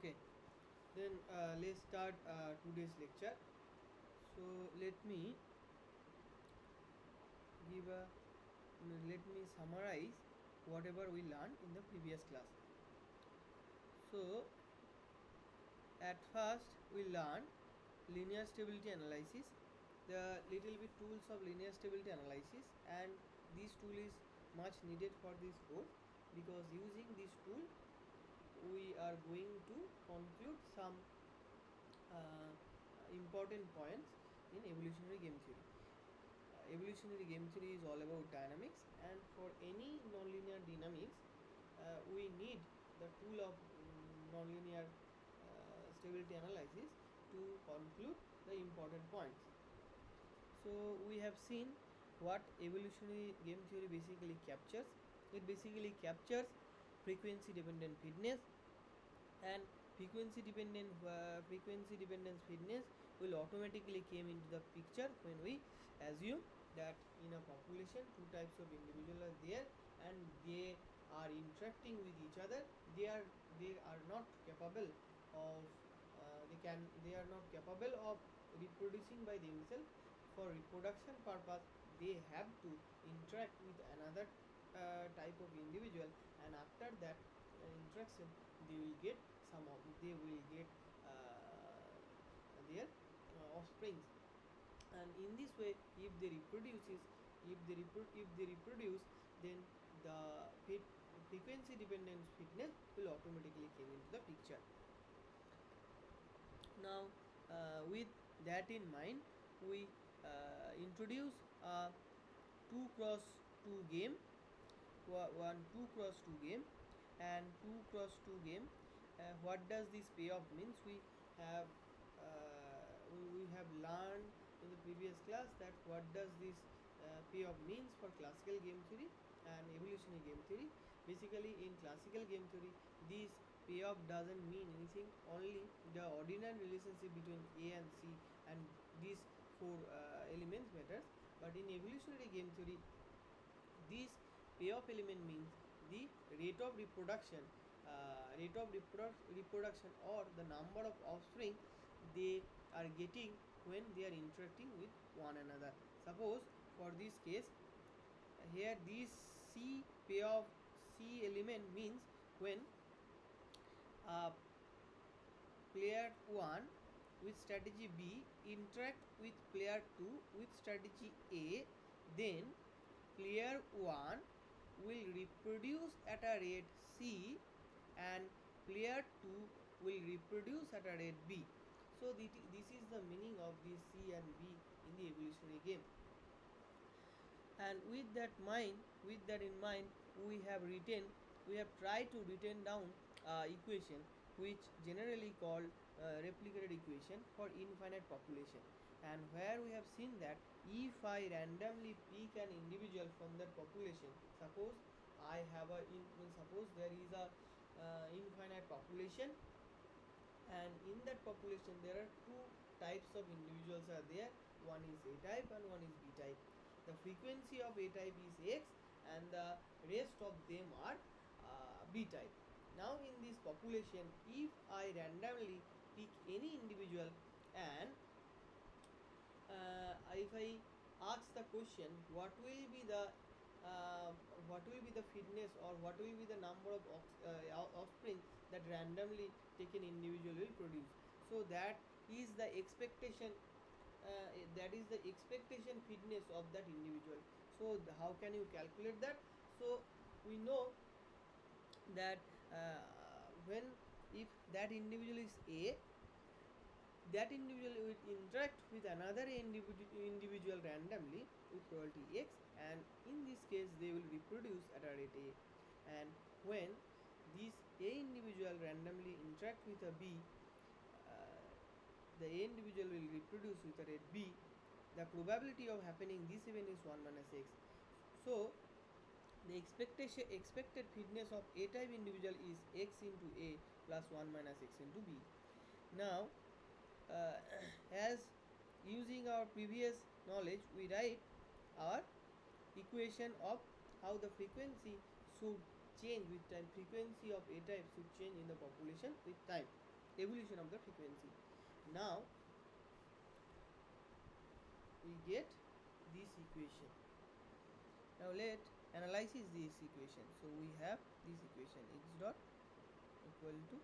Okay, then let's start today's lecture. So give a let me summarize whatever we learned in the previous class. So at first we learned linear stability analysis, the little bit tools of linear stability analysis, and this tool is much needed for this course because using this tool we are going to conclude some uh, important points in evolutionary game theory. Evolutionary game theory is all about dynamics, and for any nonlinear dynamics, we need the tool of nonlinear stability analysis to conclude the important points. So we have seen what evolutionary game theory basically captures. It basically captures frequency dependent fitness, and frequency dependence fitness will automatically came into the picture when we assume that in a population two types of individuals are there and they are interacting with each other. They are not capable of they are not capable of reproducing by themselves. For reproduction purpose they have to interact with another type of individual, and after that interaction they will get their offsprings, and in this way if they reproduce, then the frequency dependent fitness will automatically come into the picture. Now with that in mind, we introduce a 2 cross 2 game, one 2 cross 2 game, and 2 cross 2 game. What does this payoff means? We have learned in the previous class that what does this payoff means for classical game theory and evolutionary game theory. Basically in classical game theory this payoff doesn't mean anything, only the ordinary relationship between A and C and these four elements matters. But in evolutionary game theory this payoff element means the rate of reproduction or the number of offspring they are getting when they are interacting with one another. Suppose for this case here this C payoff C element means when uh, player 1 with strategy B interact with player 2 with strategy A, then player 1 will reproduce at a rate C and player 2 will reproduce at a rate B. So this is the meaning of this C and B in the evolutionary game. And with that in mind, we have tried to written down equation which generally called replicated equation for infinite population, and where we have seen that if I randomly pick an individual from that population, suppose suppose there is a infinite population, and in that population there are two types of individuals are there, one is A type and one is B type. The frequency of A type is X and the rest of them are B type. Now in this population if I randomly pick any individual and if I ask the question what will be the fitness or what will be the number of offspring that randomly taken individual will produce, so that is the expectation fitness of that individual. So how can you calculate that? So we know that when if that individual is A, that individual will interact with another individual randomly with probability X, and in this case they will reproduce at a rate A. And when this A individual randomly interact with a B, uh, the A individual will reproduce with a rate B. The probability of happening this event is 1 minus X. So the expected fitness of A type individual is X into A plus 1 minus X into B. Now uh, as using our previous knowledge, we write our equation of how the frequency should change with time. Frequency of A type should change in the population with time. evolution of the frequency. Now we get this equation. Now let analyze this equation. So we have this equation x dot equal to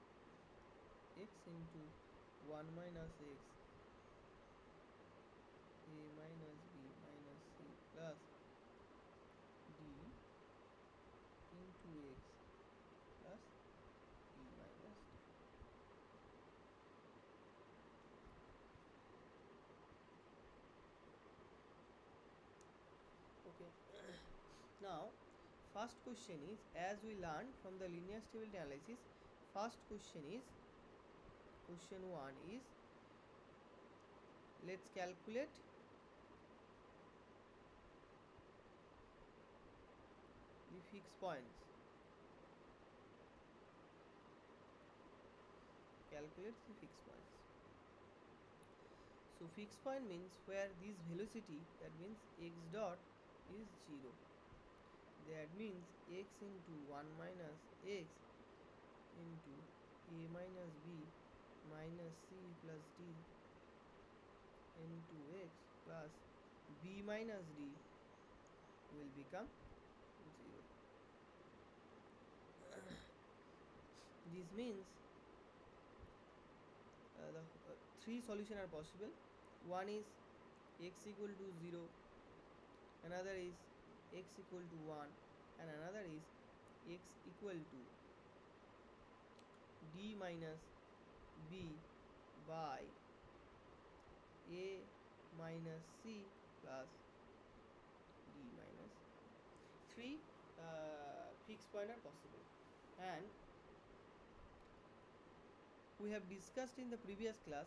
x into 1 minus x a minus b minus c plus d into x plus b minus d. Okay. Now first question is, as we learned from the linear stability analysis, first question is, question 1 is, let's calculate the fixed points. Calculate the fixed points. So fixed point means where this velocity, that means x dot is 0. That means x into 1 minus x into a minus b minus c plus d into x plus b minus d will become 0. This means the three solutions are possible. One is x equal to 0, another is x equal to 1, and another is x equal to d minus b by a minus c plus d minus. Three fixed point are possible, and we have discussed in the previous class,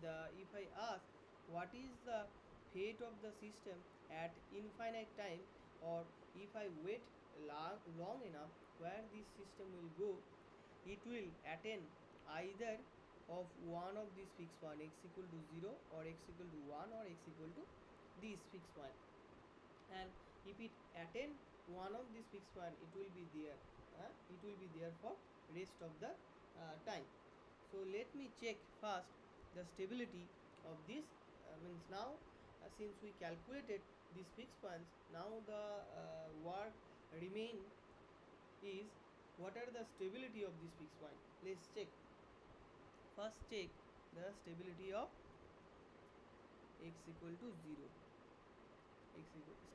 the if I ask what is the fate of the system at infinite time, or if I wait long enough, where this system will go, it will attain either of one of these fixed point, x equal to 0 or x equal to 1 or x equal to this fixed point. And if it attain one of these fixed point, it will be there, it will be there for rest of the time. So let me check first the stability of this, means now since we calculated these fixed points, now the work remain is, what are the stability of this fixed point. Let's check. First check the stability of x equal to 0.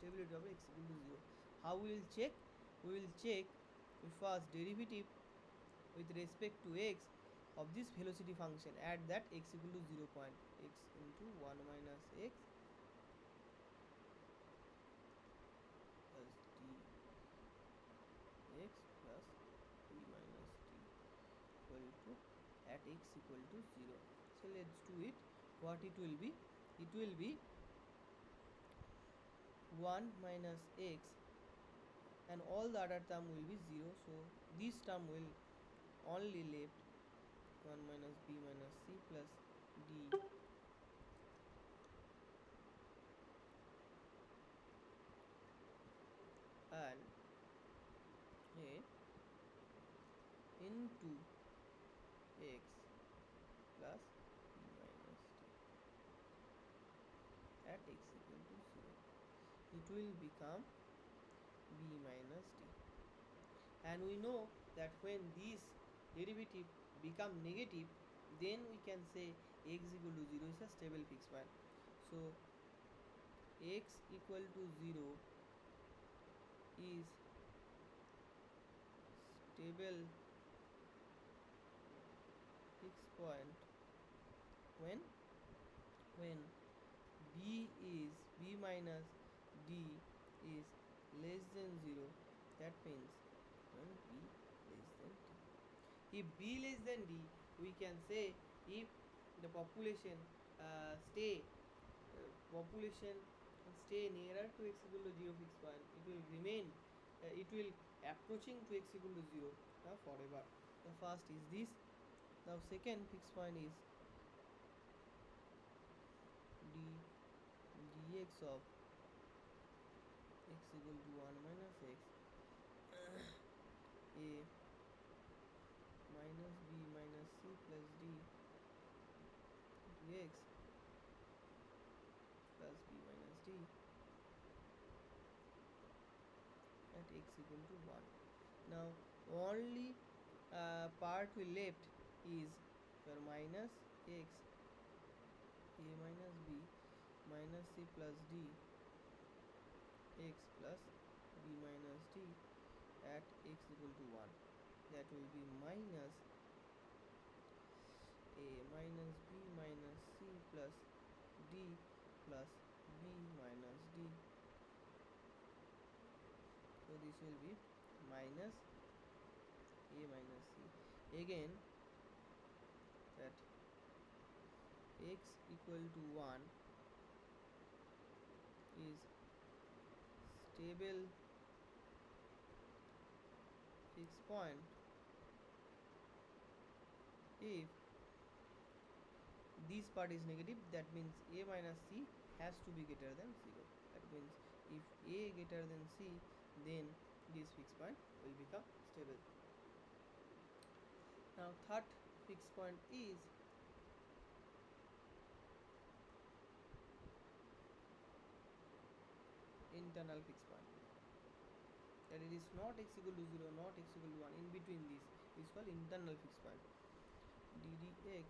Stability of x equal to 0. How we will check? We will check first derivative with respect to x of this velocity function at that x equal to 0 point, x into 1 minus x plus dx plus b minus d equal to at x equal to 0. So let's do it. What it will be? It will be 1 minus x, and all the other term will be 0. So this term will only left 1 minus b minus c plus d and a into x plus b minus d at x equal to 0. It will become b minus d. And we know that when this derivative become negative, then we can say x equal to 0 is a stable fixed point. So x equal to 0 is stable fixed point when b minus d is less than 0. That means when b less than d. If b less than d, we can say if the population stay nearer to x equal to 0 fixed point, it will remain, it will approaching to x equal to 0 forever. The first is this. Now second fixed point is dx of x equal to 1 minus x a minus b minus c plus d x plus b minus d at x equal to 1. Now only part we left is your minus x a minus b minus c plus d x plus b minus d at x equal to 1. That will be minus a minus b minus c plus d plus b minus d. So this will be minus a minus c. Again, that x equal to 1 is stable fixed point if this part is negative. That means a minus c has to be greater than 0. That means if a greater than c, then this fixed point will become stable. Now third fixed point is internal fixed point, that it is not x equal to 0, not x equal to 1, in between this is called internal fixed point. ddx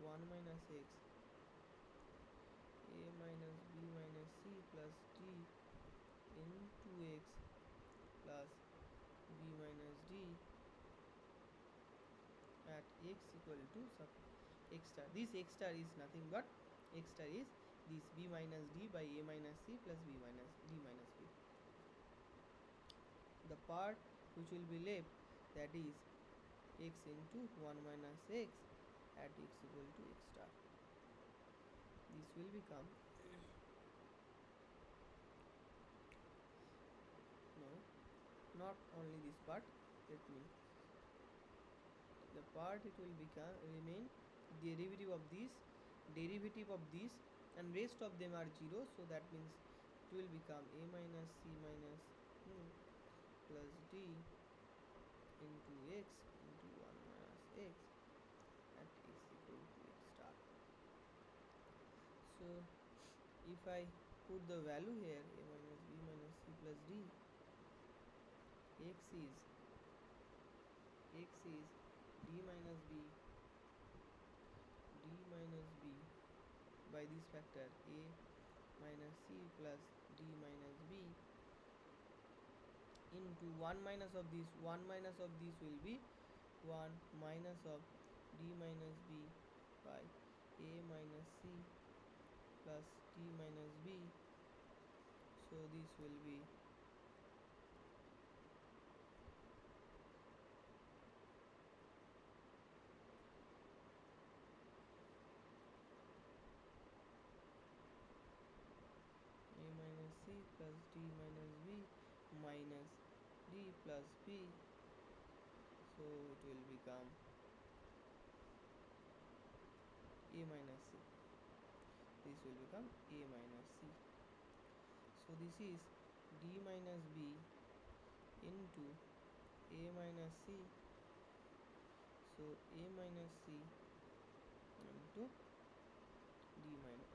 1 minus x a minus b minus c plus d into x plus b minus d at x equal to x star. This x star is nothing but x star is this b minus d by a minus c plus b minus d minus b. The part which will be left, that is x into 1 minus x at x equal to x star. This will become no, not only this part, let me, the part it will become remain derivative of this and rest of them are 0. So that means it will become a minus c minus plus d into x into 1 minus x at x equal to x star. So if I put the value here, a minus b minus c plus d, x is d minus b by this factor a minus c plus d minus b into 1 minus of this will be 1 minus of d minus b by a minus c plus d minus b. So this will be a minus c plus d minus b minus d plus b. So it will become a minus c. This will become a minus c. So this is d minus b into a minus c. So a minus c into d minus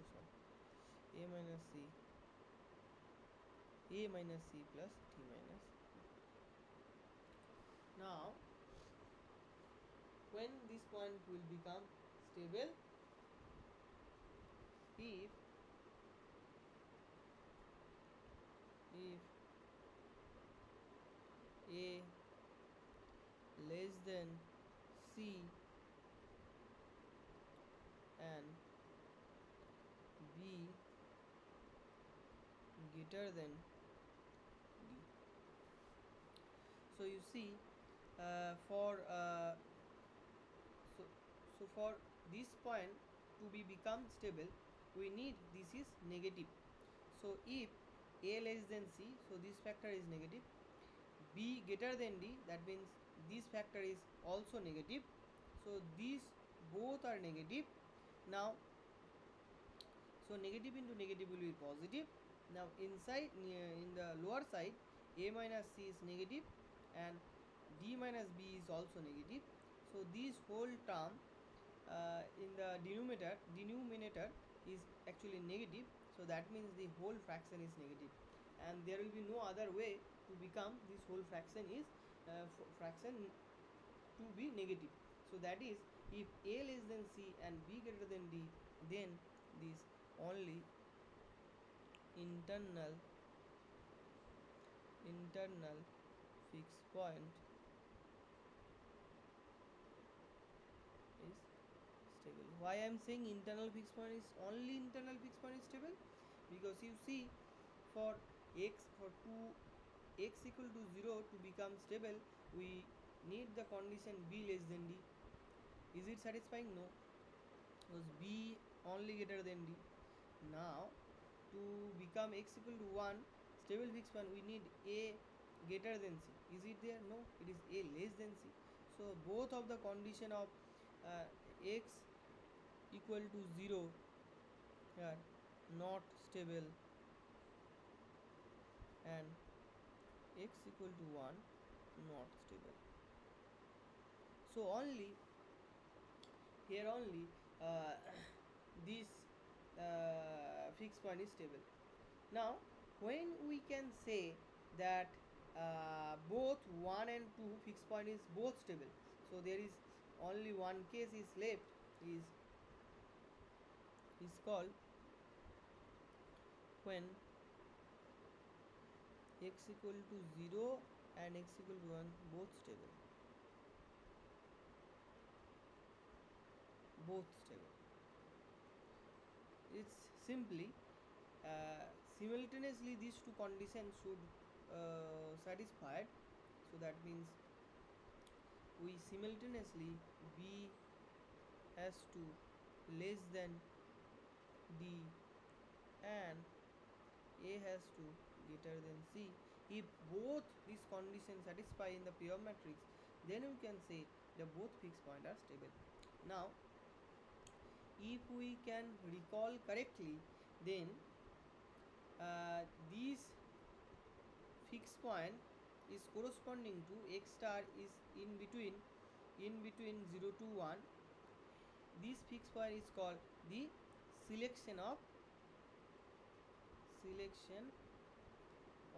a minus c plus d minus. Now when this point will become stable, if a less than c and b greater than d. So you see, so for this point to be become stable, we need this is negative. So if a less than c, so this factor is negative. B greater than d, that means this factor is also negative. So these both are negative. Now so negative into negative will be positive. Now inside in the lower side, a minus c is negative and d minus b is also negative. So this whole term in the denominator is actually negative, so that means the whole fraction is negative, and there will be no other way to become this whole fraction is fraction to be negative. So that is, if a less than c and b greater than d, then this only internal internal fixed point is stable. Why I am saying internal fixed point is only internal fixed point is stable? Because you see, for x, for 2 x equal to 0 to become stable, we need the condition b less than d. Is it satisfying? No, because b only greater than d. Now to become x equal to 1 stable fixed point, we need a greater than c. Is it there? No, it is a less than c. So both of the condition of uh, x equal to 0 here not stable, and x equal to 1 not stable. So only here only uh, this fixed point is stable. Now when we can say that both 1 and 2 fixed point is both stable, so there is only one case is left, is called when x equal to 0 and x equal to 1 both stable, both stable. It's simply simultaneously these two conditions should satisfied. So that means we simultaneously b has to less than d and a has to greater than c. If both these conditions satisfy in the pure matrix, then we can say the both fixed points are stable. Now if we can recall correctly, then this fixed point is corresponding to x star is in between 0 to 1. This fixed point is called the selection of selection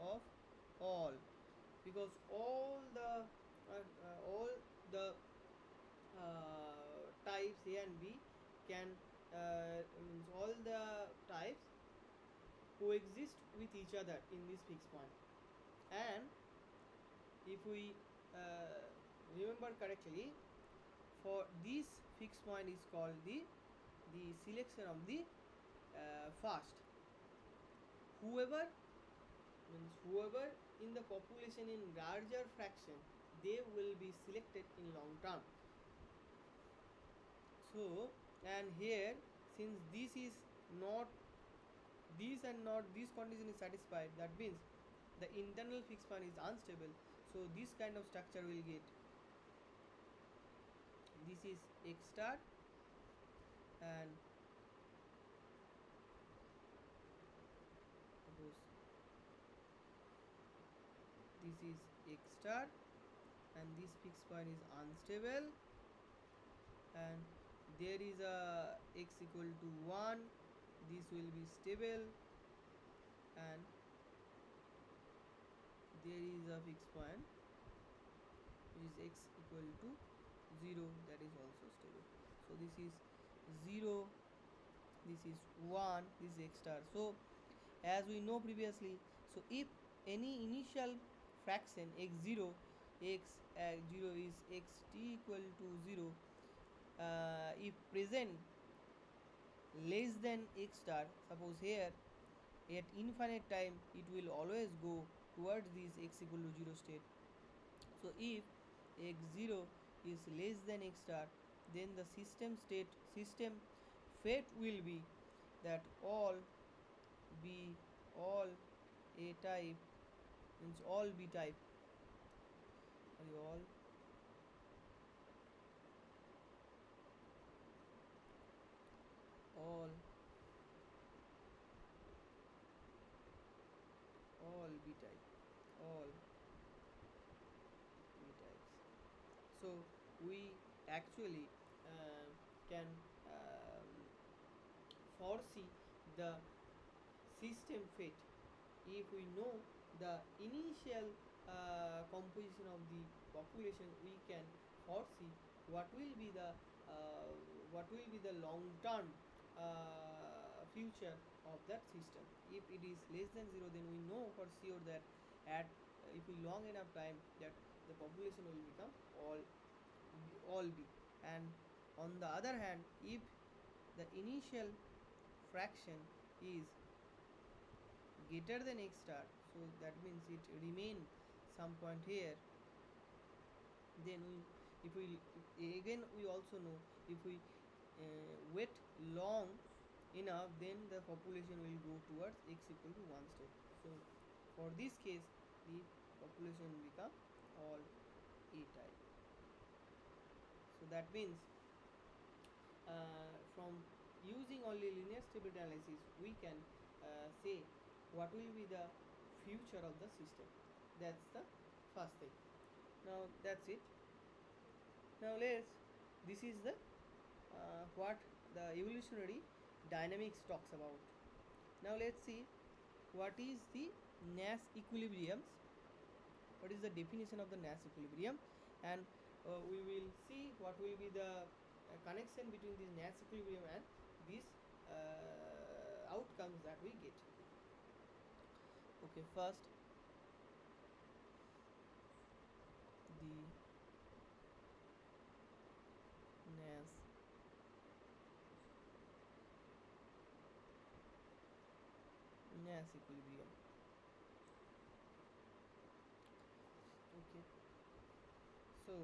of all, because all the types a and b can means all the types coexist with each other in this fixed point. And if we uh, remember correctly, for this fixed point is called the selection of the first. Whoever in the population in larger fraction, they will be selected in long term. So and here, since this is not this and not this condition is satisfied, that means the internal fixed point is unstable. So this kind of structure will get, this is x star and suppose this is x star and this fixed point is unstable, and there is a x equal to 1, this will be stable, and there is a fixed point which is x equal to 0, that is also stable. So this is 0, this is 1, this is x star. So as we know previously, so if any initial fraction x0 x0 is xt equal to 0, if present less than x star, suppose here at infinite time it will always go towards this x equal to 0 state. So if x0 is less than x star, then the system fate will be that b all a type means all b type, sorry, all all b type, all b types. So we actually can um, foresee the system fate. If we know the initial composition of the population, we can foresee what will be the uh, long term future of that system. If it is less than 0, then we know for sure that at if we long enough time that the population will become all big. And on the other hand, if the initial fraction is greater than x star, so that means it remain some point here, then we, if we, again we also know, if we wait long enough, then the population will go towards x equal to 1 step. So for this case, the population will become all a type. So that means from using only linear stability analysis, we can say what will be the future of the system. That's the first thing. Now that's it. Now let's, this is the what the evolutionary dynamics talks about. Now let's see what is the Nash equilibrium, what is the definition of the Nash equilibrium, and we will see what will be the connection between this Nash equilibrium and these outcomes that we get. Okay, first the Nash equilibrium. Okay, so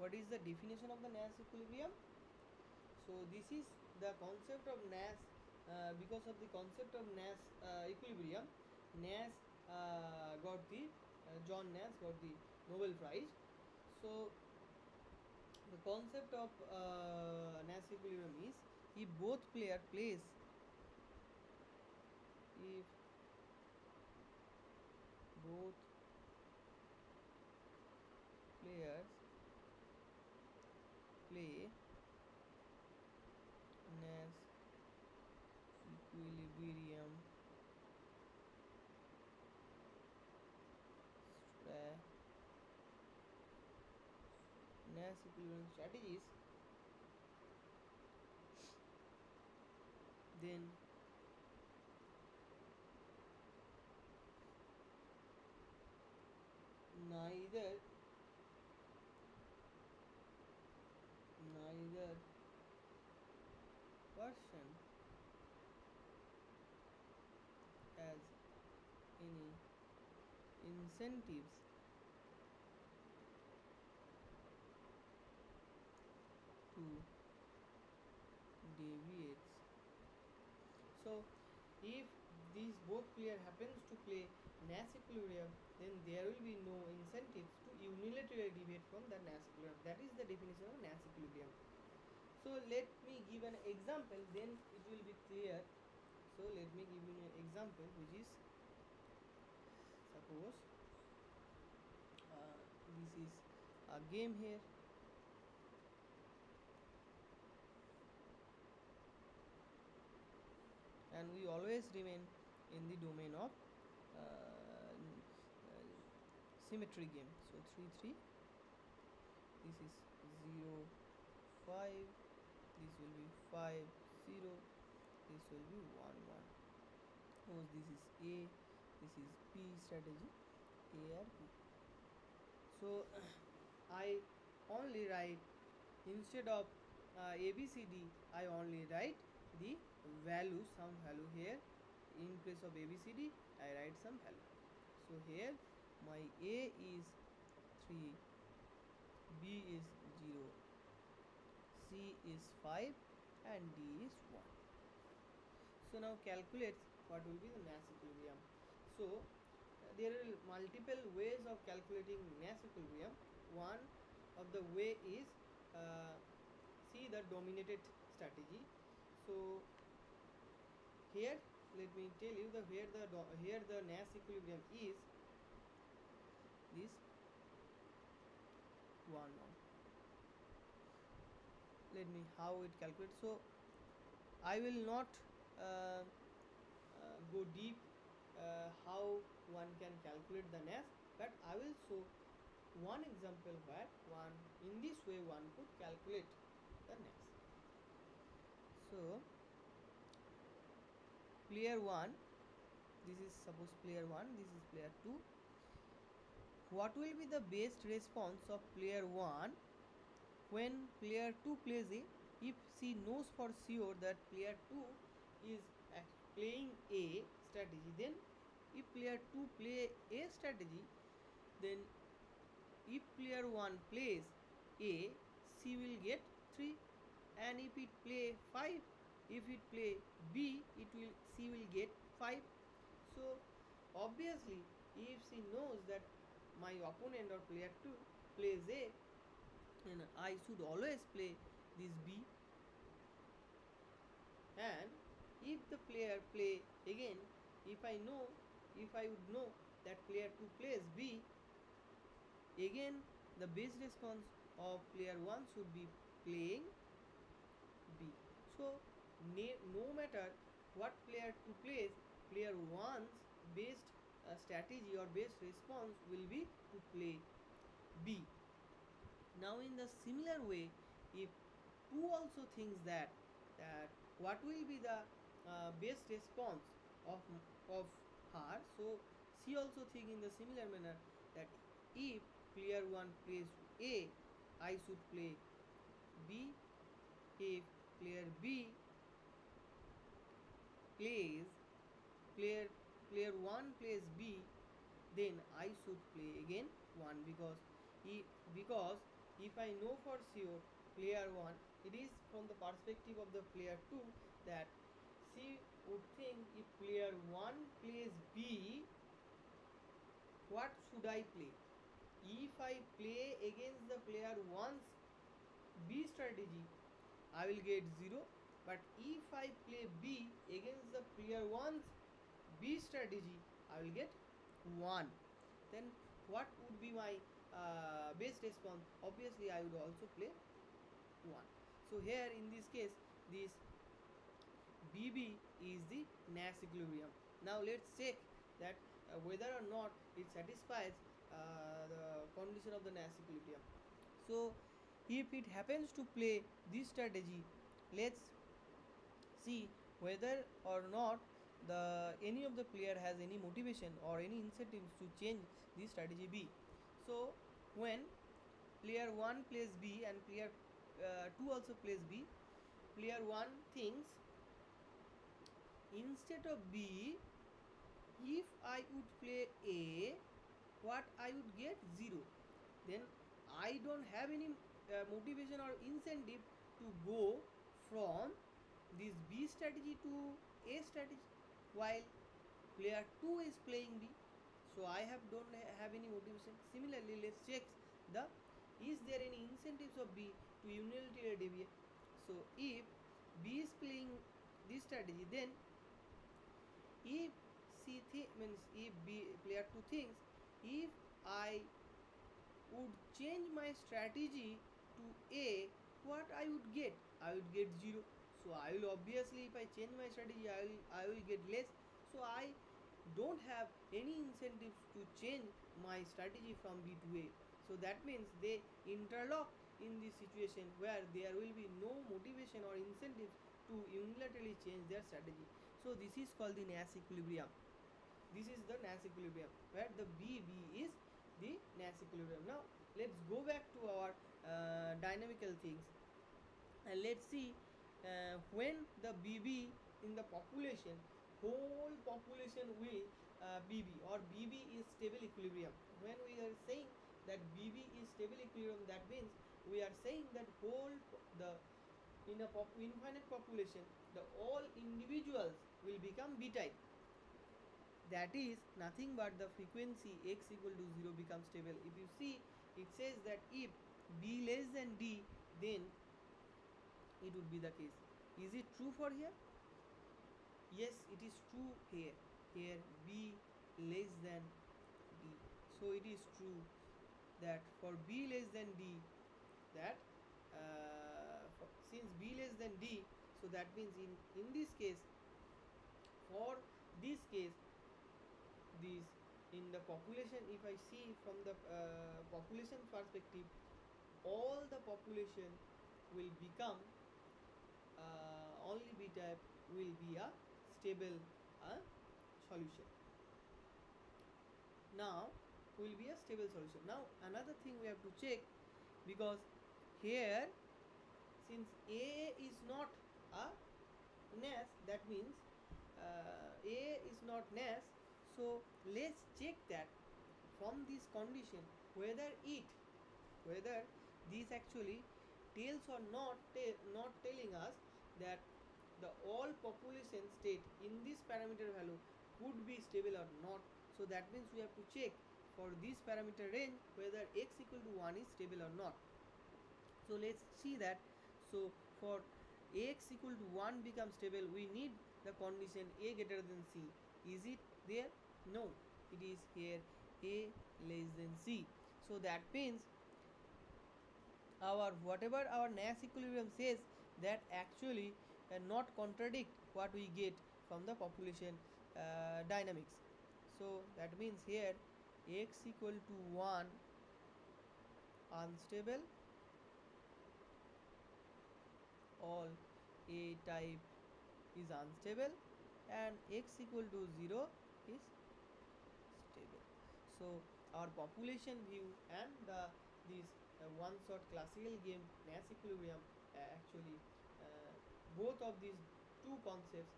what is the definition of the Nash equilibrium? So this is the concept of Nash. Because of the concept of Nash equilibrium, Nash got the John Nash got the Nobel Prize. So the concept of Nash equilibrium is, if both plays, if both players play Nash equilibrium Nash equilibrium strategies, then neither person has any incentives to deviate. So if these both player happens to play Nash equilibrium, then there will be no incentives to unilaterally deviate from the Nash equilibrium. That is the definition of Nash equilibrium. So let me give an example, then it will be clear. So let me give you an example, which is, suppose this is a game here, and we always remain in the domain of symmetry game. So 3 3, this is 0 5, this will be 5 0, this will be 1 1. Suppose this is A, this is B strategy, A or B. So I only write, instead of ABCD, I only write the value, some value here. In place of ABCD, I write some value. So here my A is 3, B is 0, C is 5, and D is 1. So now calculate what will be the Nash equilibrium. So there are multiple ways of calculating Nash equilibrium. One of the way is see the dominated strategy. So here let me tell you that here the Nash equilibrium is this 1 1. let me how it calculates. So I will not uh, go deep how one can calculate the NAS, but I will show one example where one in this way one could calculate the NAS. So player 1, this is suppose player 1, this is player 2. What will be the best response of player 1 when player 2 plays A? If she knows for sure that player 2 is playing A strategy, then if player 2 play A strategy, then if player 1 plays A, she will get 3, and if it play 5, if it play B, she will get 5. So obviously, if she knows that my opponent or player 2 plays A, then I should always play this B. And if the player play again, if I would know that player 2 plays B, again the base response of player 1 should be playing B. So no matter what player 2 plays, player 1's best strategy or best response will be to play B. Now in the similar way, if 2 also thinks that what will be the best response of of her, so she also think in the similar manner that if player 1 plays A, I should play B. If player B plays player player 1 plays B, then I should play again 1, because if I know for sure player 1, it is from the perspective of the player 2 that she would think if player 1 plays B, what should I play? If I play against the player 1's B strategy, I will get 0, but if I play B against the player 1's B strategy, I will get 1. Then what would be my best response? Obviously I would also play 1. So here in this case, this BB is the Nash equilibrium. Now let's check that whether or not it satisfies the condition of the Nash equilibrium. So if it happens to play this strategy, let's see whether or not the any of the player has any motivation or any incentives to change this strategy B. So when player 1 plays B and player 2 also plays B, player 1 thinks instead of B, if I would play A, what I would get 0. Then I don't have any motivation or incentive to go from this B strategy to A strategy, while player 2 is playing B. So I don't have any motivation. Similarly, let's check the is there any incentives of B to unilaterally deviate. So if B is playing this strategy, then if means if B player 2 thinks if I would change my strategy to A, what I would get? I would get 0. So I will obviously, if I change my strategy, I will get less. So I don't have any incentives to change my strategy from B to A. So that means they interlock in this situation where there will be no motivation or incentives to unilaterally change their strategy. So this is called the Nash equilibrium. This is the Nash equilibrium where the BB is the Nash equilibrium. Now let's go back to our dynamical things and let's see when the BB in the population, whole population will BB or BB is stable equilibrium. When we are saying that BB is stable equilibrium, that means we are saying that whole the in a infinite population, the all individuals will become B type. That is nothing but the frequency x equal to 0 becomes stable. If you see, it says that if B less than D, then it would be the case. Is it true for here? Yes, it is true here. Here B less than D. So it is true that for B less than D, that than D, so that means in this case, for this case, this in the population, if I see from the population perspective, all the population will become only B type will be a stable uh, solution. Now will be a stable solution. Now another thing we have to check, because here, since A is not a NAS, that means A is not NAS. So let's check that from this condition whether whether this actually tells or not telling us that the all population state in this parameter value could be stable or not. So that means we have to check for this parameter range whether x equal to 1 is stable or not. So let's see that. So for x equal to 1 become stable, we need the condition a greater than c. Is it there? No, it is here a less than c. So that means our whatever our Nash equilibrium says, that actually not contradict what we get from the population dynamics. So that means here x equal to 1 unstable, all A type is unstable, and x equal to 0 is stable. So our population view and this one shot classical game Nash equilibrium actually both of these two concepts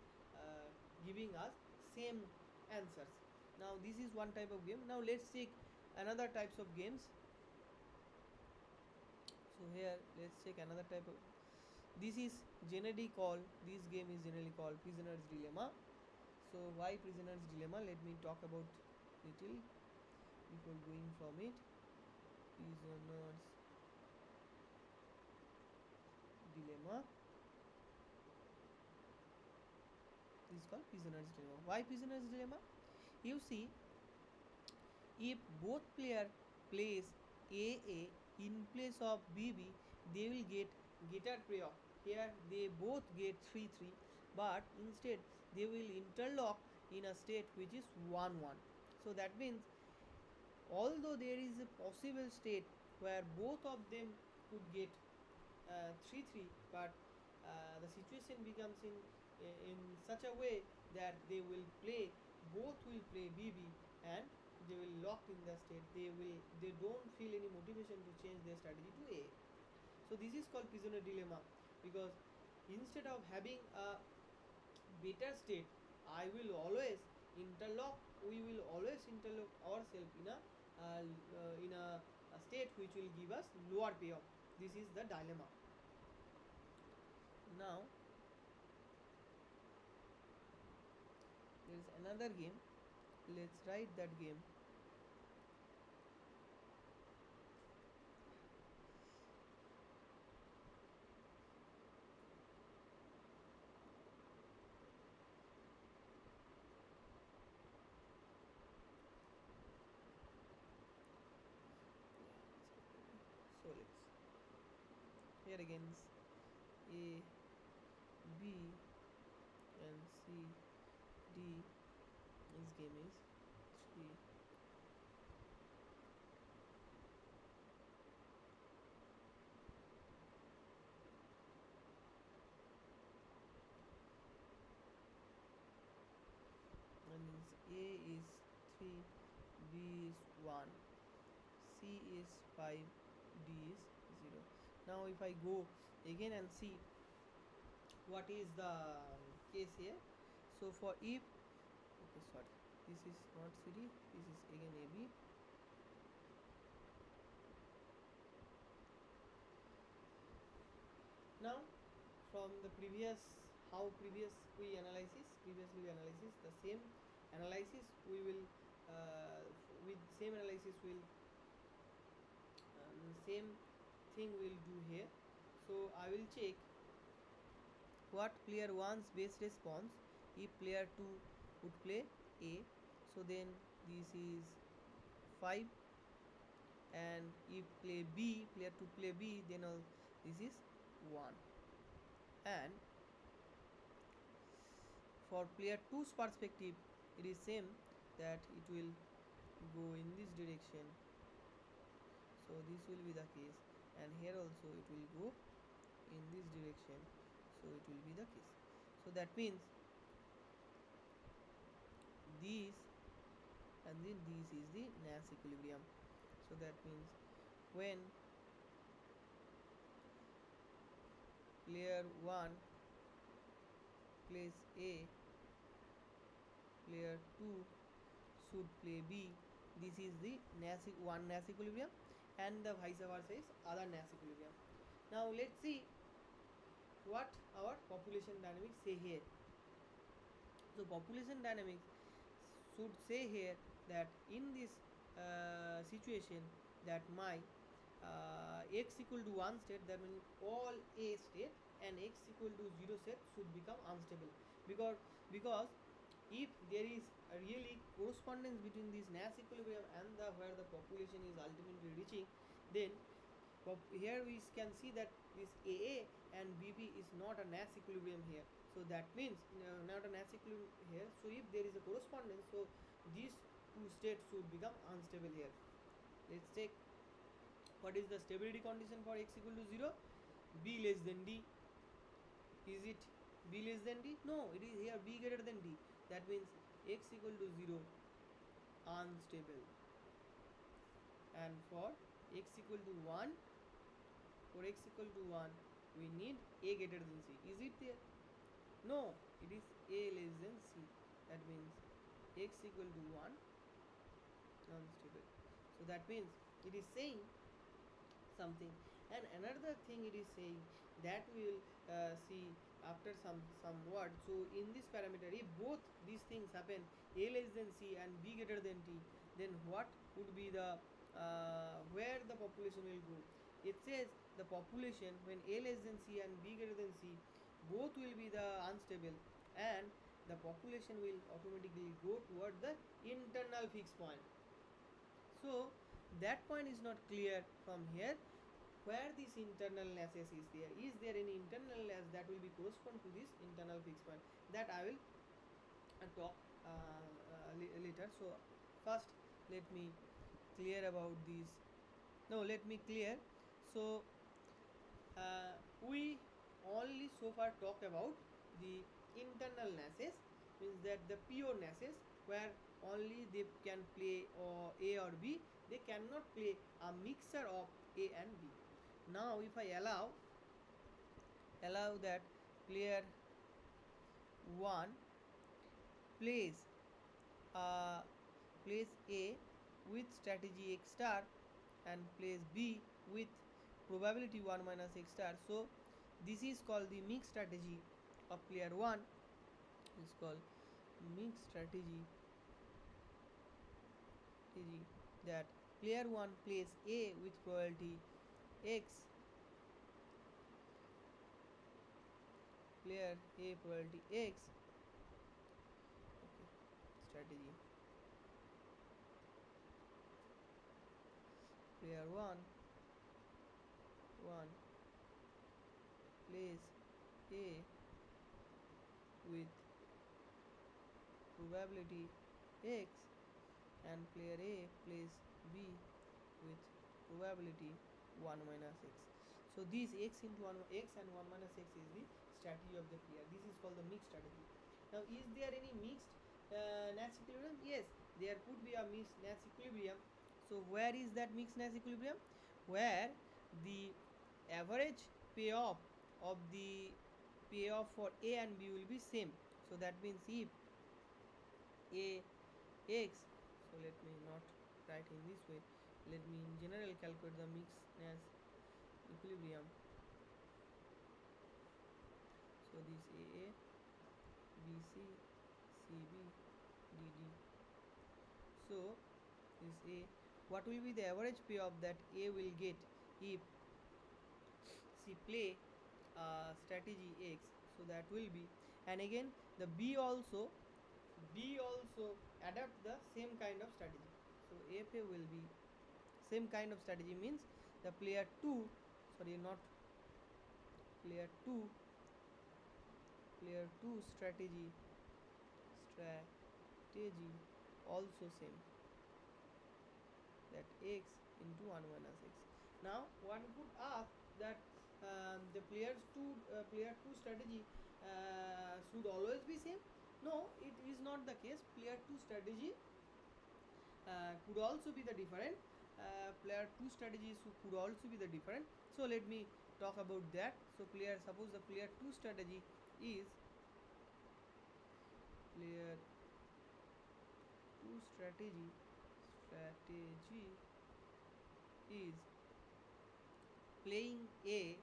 giving us same answers. Now this is one type of game. Now let's take another types of games. So here let's take another type of, this is generally called, this game is generally called prisoner's dilemma. So why prisoner's dilemma, let me talk about little before going from it. Prisoner's dilemma, this is called prisoner's dilemma. Why prisoner's dilemma? You see, if both player plays AA in place of BB, they will get getter payoff. Here they both get 3-3, but instead they will interlock in a state which is 1-1. So that means although there is a possible state where both of them could get 3-3, but the situation becomes in such a way that they will play, both will play BB, and they will lock in the state. They don't feel any motivation to change their strategy to A. So this is called prisoner dilemma, because instead of having a better state, I will always interlock, we will always interlock ourselves in a state which will give us lower payoff. This is the dilemma. Now there is another game, let's write that game. So let's, here again A, B and C, D. This game is 3. And A is 3, B is 1, C is 5, D is 0. Now if I go again and see what is the case here. So for if, okay, sorry, this is not CD, this is again AB. Now from the previous, how previously we analysis the same analysis we will with same analysis will same thing we'll do here. So I will check what player 1's base response if player 2 would play A. So then this is 5, and if play B, player 2 play B, then all this is 1. And for player 2's perspective, it is same, that it will go in this direction, so this will be the case, and here also it will go in this direction, so it will be the case. So that means this, and then this is the Nash equilibrium. So that means when player 1 plays A, player 2 should play B. This is the one Nash equilibrium, and the vice versa is other Nash equilibrium. Now let's see what our population dynamics say here. So population dynamics should say here that in this situation, that my x equal to 1 state, that means all A state, and x equal to 0 state should become unstable, because if there is a really correspondence between this Nash equilibrium and the where the population is ultimately reaching, then here we can see that this AA and BB is not a Nash equilibrium here. So that means not a Nash equilibrium here. So if there is a correspondence, so these two states should become unstable here. Let's take what is the stability condition for x equal to 0. B less than D. Is it B less than D? No, it is here B greater than D. That means x equal to 0 unstable, and for x equal to 1, for x equal to 1 we need A greater than C. Is it there? No, it is A less than C. That means x equal to 1 unstable. So that means it is saying something. And another thing it is saying, that we will see after some words. So in this parameter, if both these things happen, A less than C and B greater than T, then what would be the where the population will go? It says the population when A less than C and B greater than C, both will be the unstable, and the population will automatically go toward the internal fixed point. So that point is not clear from here, where this internal Nashes is there. Is there any internal Nash that will be correspond to this internal fixed point? That I will talk later. So first let me clear about this. No, let me clear. So we only so far talk about the internal Nashes, means that the pure Nashes, where only they can play or A or B, they cannot play a mixture of A and B. Now if I allow that player 1 plays uh, plays A with strategy x star and plays B with probability 1 minus x star, so this is called the mixed strategy of player 1, is called mixed strategy, that player 1 plays A with probability x, player A probability x, okay, strategy, player 1 plays A with probability x, and player A plays B with probability 1 minus x. So this x into 1 x and 1 minus x is the strategy of the player. This is called the mixed strategy. Now is there any mixed Nash equilibrium? Yes, there could be a mixed Nash equilibrium. So where is that mixed Nash equilibrium? Where the average payoff of the payoff for A and B will be same. So that means if A x, so let me not write in this way, let me in general calculate the mixed Nash equilibrium. So this AA, BC, CB, DD. So this A, what will be the average payoff that A will get if she play strategy X? So that will be, and again the B also adapt the same kind of strategy. So FA will be same kind of strategy, means the player 2, sorry, not player 2 player 2 strategy also same, that x into 1 minus x. Now one could ask that the player 2 strategy should always be same. No, it is not the case. Player 2 strategy could also be the different. Player 2 strategies could also be the different. So let me talk about that. So suppose the player 2 strategy is player 2 strategy is playing A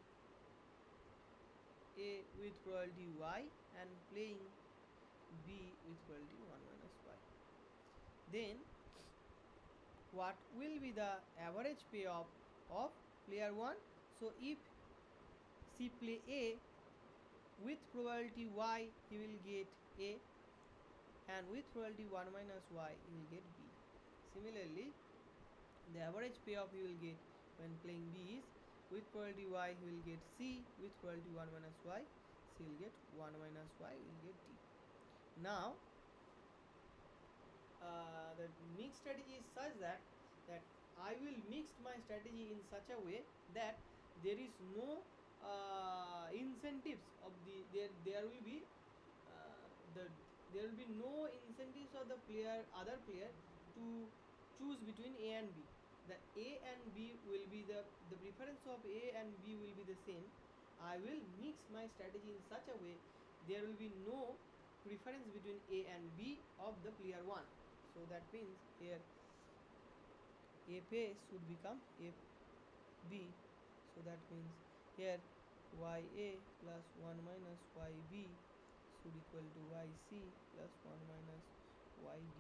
with probability y and playing B with probability 1 minus y. Then what will be the average payoff of player 1? So if she play A with probability y, he will get A, and with probability 1 minus y, he will get B. Similarly, the average payoff he will get when playing B is with probability y, he will get C, with probability 1 minus y, C will get 1 minus y, will get D. Now the mix strategy is such that I will mix my strategy in such a way that there is no incentives of there will be the there will be no incentives of the other player to choose between A and B. The A and B will be the preference of A and B will be the same. I will mix my strategy in such a way there will be no preference between A and B of the player 1. So that means here FA should become FB. So that means here YA plus 1 minus YB should equal to YC plus 1 minus YD.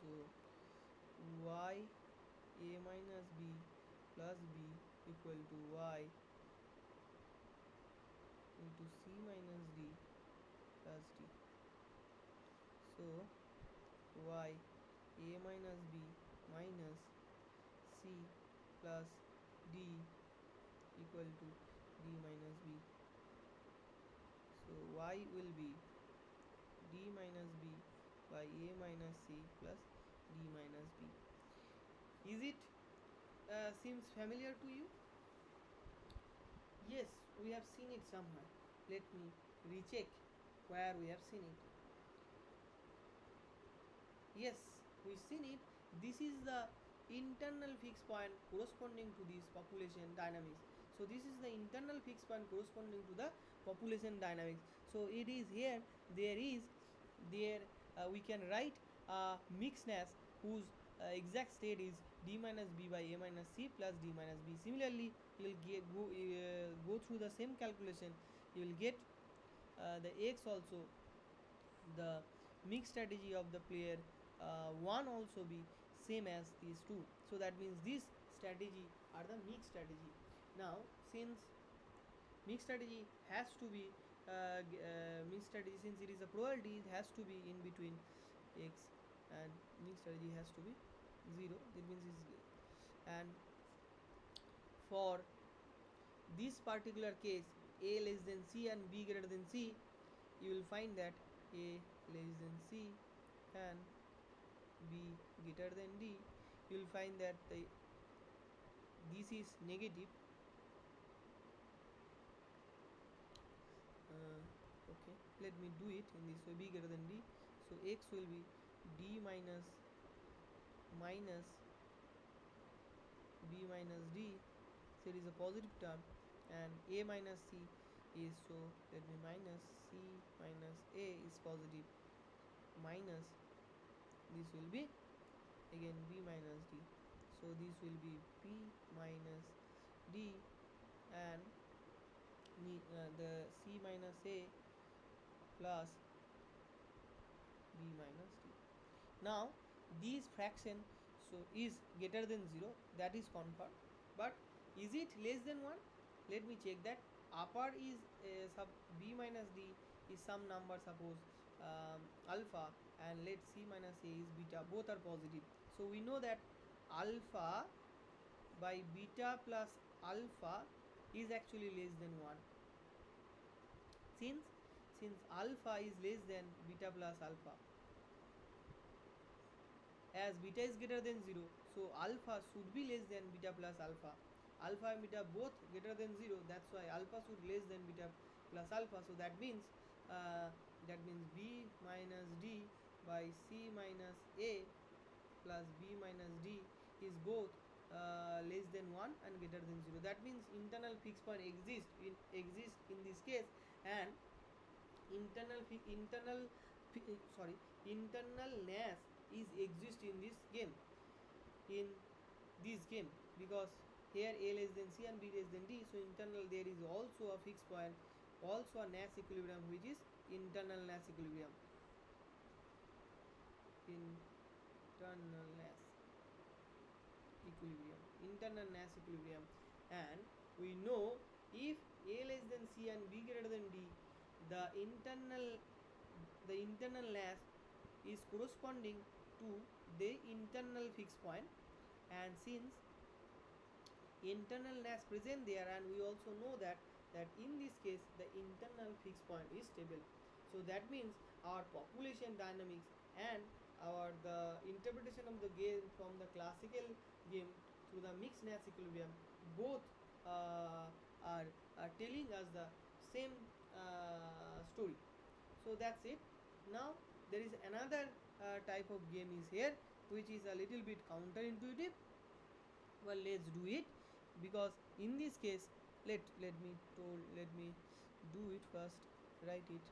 So YA minus B plus B equal to Y into C minus D plus D. So Y A minus B minus C plus D equal to D minus B. So Y will be D minus B by A minus C plus D minus B. Is it seems familiar to you? Yes, we have seen it somewhere. Let me recheck where we have seen it. Yes, we seen it. This is the internal fixed point corresponding to this population dynamics. So this is the internal fixed point corresponding to the population dynamics. So it is here, there we can write mixedness whose exact state is d minus b by a minus c plus d minus b. Similarly, you will go through the same calculation. You will get the x also, the mix strategy of the player 1 also be same as these two. So that means this strategy are the mix strategy. Now since mix strategy has to be mix strategy, since it is a probability, it has to be in between x, and mix strategy has to be 0. That means it's, and for this particular case, a less than c and b greater than c, you will find that a less than c and b greater than d. You will find that this is negative. Okay, let me do it in this way, b greater than d. So x will be d minus b minus d. So it is a positive term, and a minus c is, so let me minus c minus a is positive, minus this will be again b minus d. So this will be b minus d, and the c minus a plus b minus d. Now this fraction so is greater than 0, that is confirmed, but is it less than 1? Let me check that. Upper is sub b minus d is some number, suppose alpha, and let c minus a is beta, both are positive. So we know that alpha by beta plus alpha is actually less than 1. since alpha is less than beta plus alpha, as beta is greater than 0, so alpha should be less than beta plus alpha. Alpha and beta both greater than 0, that's why alpha should less than beta plus alpha. So uh, that means b minus d by c minus a plus b minus d is both less than 1 and greater than 0. That means internal fixed point exist in this case, and internal sorry, internal Nash is exist in this game, because here a less than c and b less than d, so internal there is also a fixed point, also a Nash equilibrium, which is internal Nash equilibrium. Internal Nash equilibrium, internal Nash equilibrium. And we know, if a less than c and b greater than d, the internal Nash is corresponding to the internal fixed point, and since internal Nash present there, and we also know that in this case the internal fixed point is stable. So that means our population dynamics and our the interpretation of the game from the classical game through the mixed Nash equilibrium, both are telling us the same story. So that's it. Now there is another type of game is here, which is a little bit counterintuitive. Well, let's do it, because in this case, let me do it first. Write it.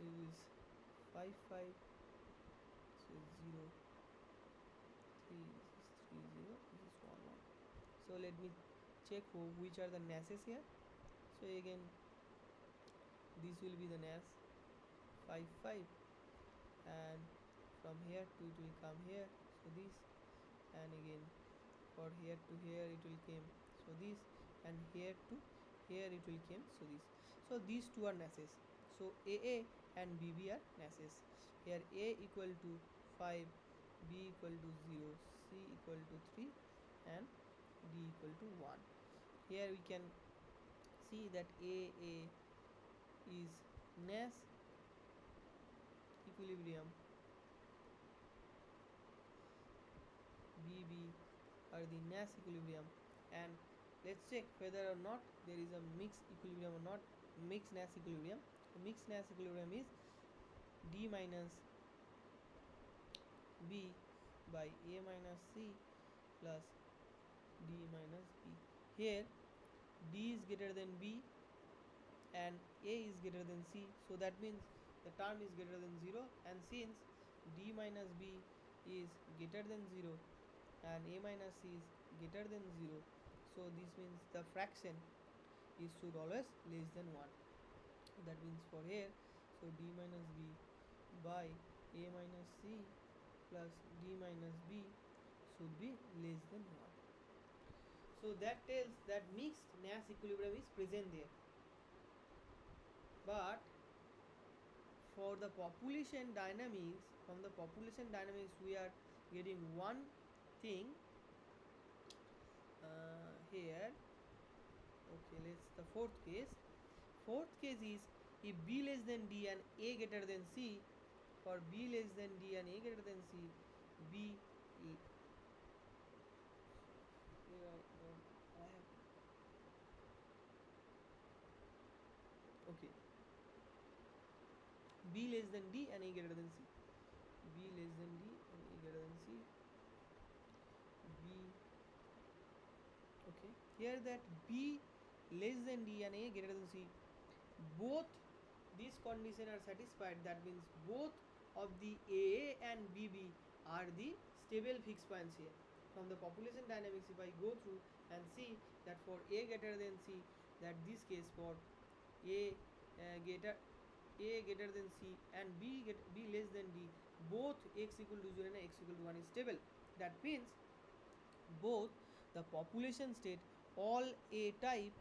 It is 5 5, so 0 3, this is 3 0, this is 1 1. So let me check which are the Nashes here. So again, this will be the Nash 5 5, and from here to it will come here, so this, and again for here to here it will came, so this, and here to here it will came, so this. So these two are Nashes. So AA and BB are Nashes. Here A equal to 5, B equal to 0, C equal to 3, and D equal to 1. Here we can see that AA is Nash equilibrium, BB are the Nash equilibrium, and let's check whether or not there is a mixed equilibrium or not. Mixed Nash equilibrium. The mixed Nash equilibrium is D minus B by A minus C plus D minus B. Here D is greater than B and A is greater than C, so that means the term is greater than 0, and since D minus B is greater than 0 and A minus C is greater than 0, so this means the fraction is should always less than 1. That means for here, so D minus B by A minus C plus D minus B should be less than 1. So that tells that mixed Nash equilibrium is present there. But for the population dynamics, from the population dynamics we are getting one thing here. Okay, let's the fourth case. Fourth case is if B less than D and A greater than C. For B less than D and A greater than C, B here I have okay, B less than D and A greater than C. B less than D and A greater than C. B, okay, here that B less than D and A greater than C, both these conditions are satisfied. That means both of the AA and BB are the stable fixed points here. From the population dynamics, if I go through and see that for A greater than C, that this case for A greater than C and B less than D, both x equal to 0 and x equal to 1 is stable. That means both the population state, all A type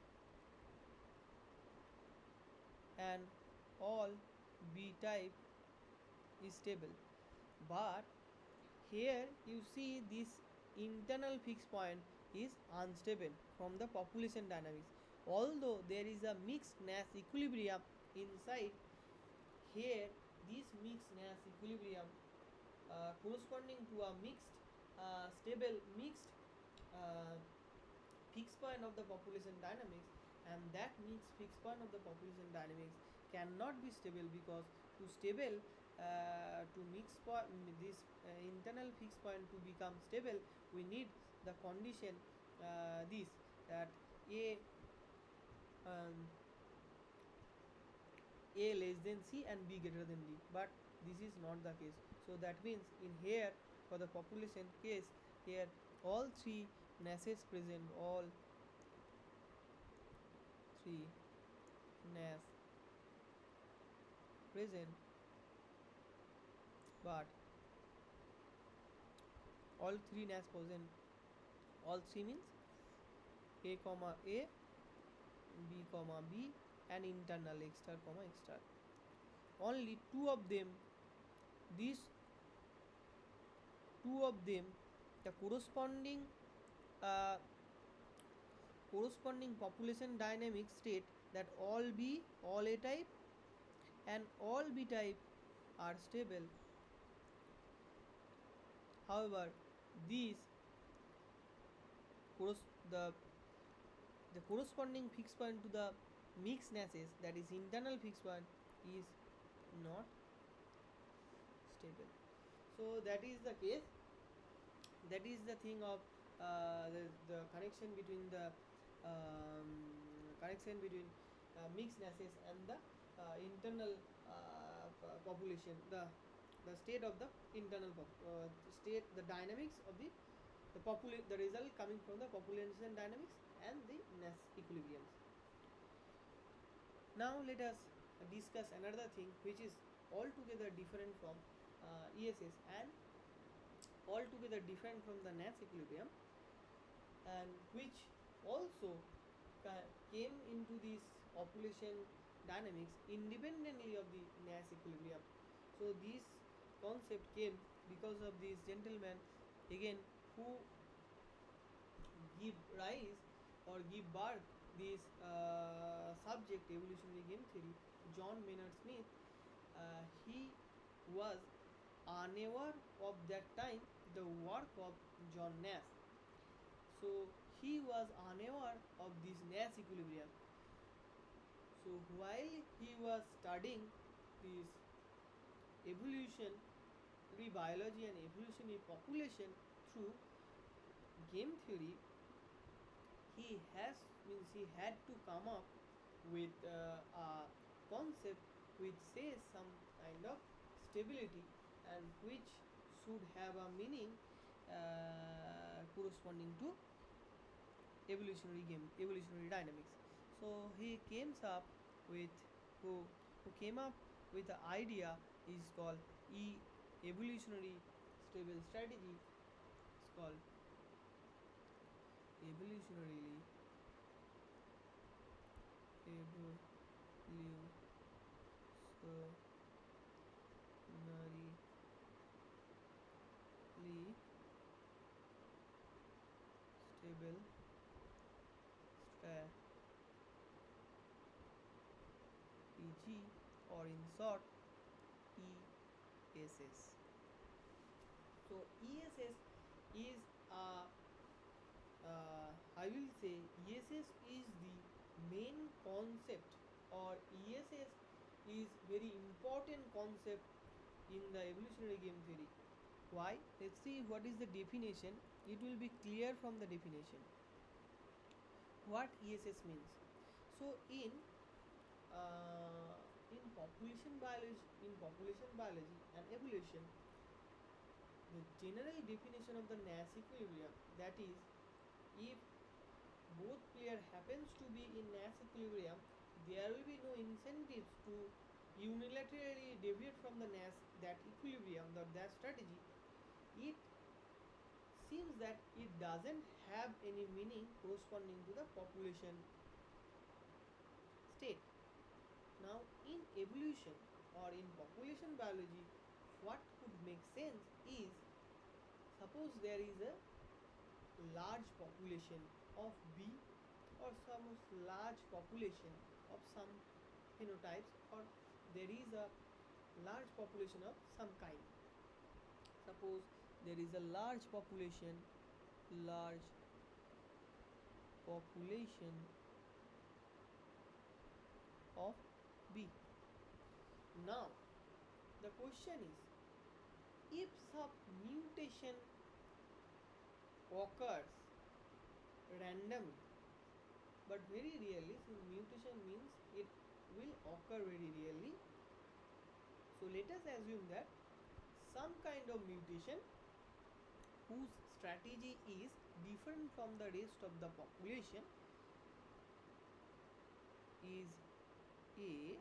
and all B type is stable. But here you see this internal fixed point is unstable from the population dynamics. Although there is a mixed Nash equilibrium inside here, this mixed Nash equilibrium corresponding to a mixed stable mixed uh, fixed point of the population dynamics, and that mixed fixed point of the population dynamics cannot be stable because to stable to mix point this internal fixed point to become stable, we need the condition this that a um, a less than c and b greater than d, but this is not the case. So that means in here for the population case, here all three nasses present, all three nas present, but all three nas present, all three means a comma a, b comma b, and internal x star comma x star. Only two of them, these two of them, the uh, corresponding population dynamic state that all b, all a type, and all b type are stable. However, these the corresponding fixed point to the mixed nasses, that is internal fixed point, is not stable. So that is the case, that is the thing of the connection between the connection between mixed nasses and the internal population, the state of the internal state, the dynamics of the result coming from the population dynamics and the Nash equilibriums. Now let us discuss another thing which is altogether different from ESS and altogether different from the Nash equilibrium, and which also came into this population dynamics independently of the Nash equilibrium. So this concept came because of this gentleman again who give rise or give birth this subject evolutionary game theory, John Maynard Smith. He was unaware of that time the work of John Nash. So he was unaware of this Nash equilibrium. So while he was studying this evolutionary biology and evolutionary population through game theory, he had to come up with a concept which says some kind of stability and which should have a meaning corresponding to evolutionary dynamics. So he with who who came up with the idea is called evolutionary stable strategy. It's called evolutionarily evolutionarily stable strategy, or in short ESS. So ESS is I will say ESS is the main concept, or ESS is very important concept in the evolutionary game theory. Why? Let's see what is the definition. It will be clear from the definition what ESS means. So uh, in population biology and evolution, the general definition of the Nash equilibrium, that is, if both player happens to be in Nash equilibrium, there will be no incentives to unilaterally deviate from the Nash that equilibrium, that strategy. It seems that it doesn't have any meaning corresponding to the population state. Now, in evolution or in population biology, what could make sense is, suppose there is a large population of B or some large population of some phenotypes, or there is a large population of some kind. Suppose there is a large population of B. Now the question is, if some mutation occurs randomly but very rarely, since mutation means it will occur very rarely, so let us assume that some kind of mutation whose strategy is different from the rest of the population is A.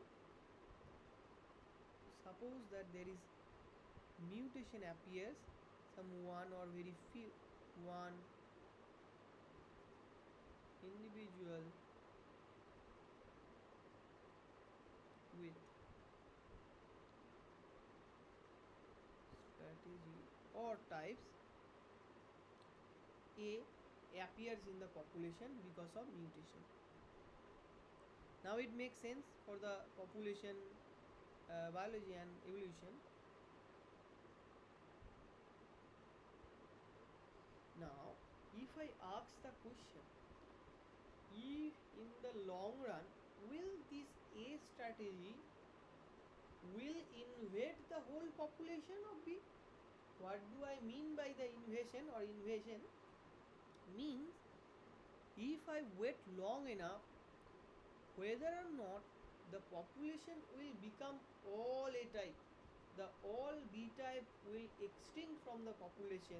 Suppose that there is mutation appears, some one or very few, one individual with strategy or types A appears in the population because of mutation. Now it makes sense for the population biology and evolution. Now if I ask the question, if in the long run will this A strategy will invade the whole population of B? What do I mean by the invasion or invasion? Means if I wait long enough, whether or not the population will become all A type, the all B type will extinct from the population,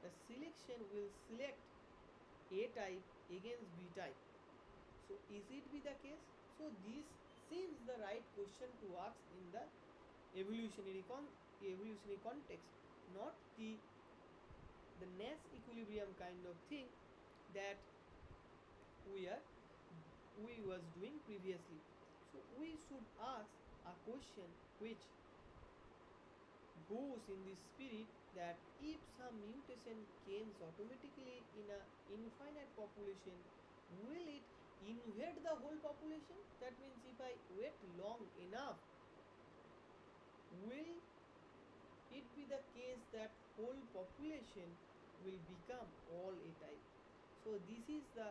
the selection will select A type against B type. So is it be the case? So this seems the right question to ask in the evolutionary context, not the Nash equilibrium kind of thing that we was doing previously. So we should ask a question which goes in this spirit, that if some mutation comes automatically in a infinite population, will it invade the whole population? That means if I wait long enough, will it be the case that whole population will become all A type? So this is the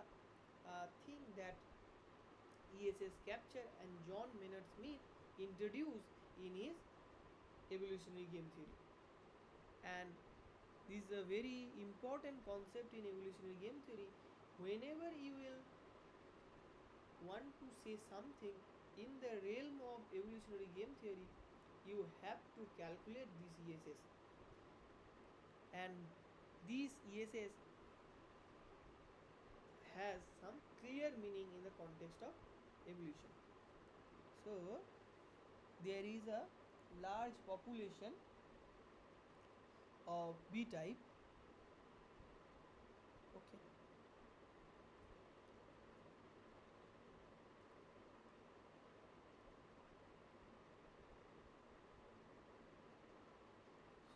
thing that ESS capture and John Maynard Smith introduced in his evolutionary game theory. And this is a very important concept in evolutionary game theory. Whenever you will want to say something in the realm of evolutionary game theory, you have to calculate this ESS. And this ESS has some clear meaning in the context of evolution. So there is a large population of B type. Okay.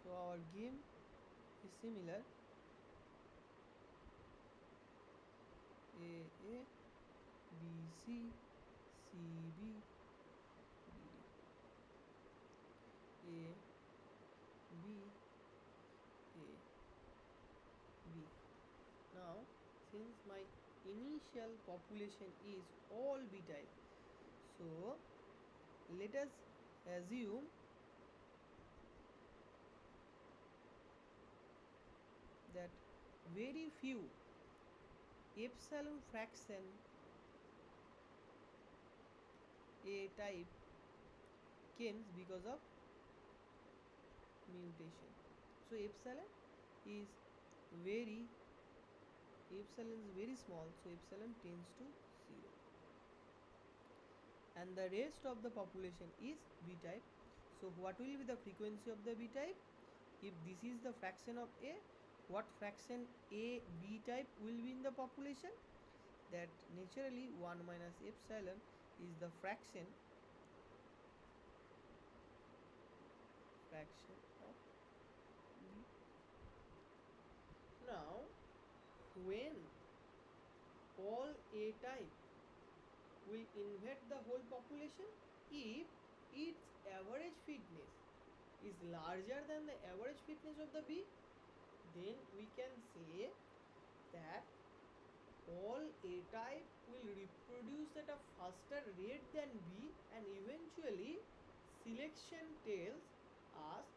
So our game is similar. A, B, C, C, B, D, A, B, A, B. Now, since my initial population is all B type, so let us assume that very few epsilon fraction A type comes because of mutation. So epsilon is very small, so epsilon tends to 0, and the rest of the population is B type. So what will be the frequency of the B type? If this is the fraction of A, what fraction A B type will be in the population? That naturally 1 minus epsilon is the fraction of B. Now when all A type will invade the whole population if its average fitness is larger than the average fitness of the bee, then we can say that all A type will reproduce at a faster rate than B, and eventually selection tells us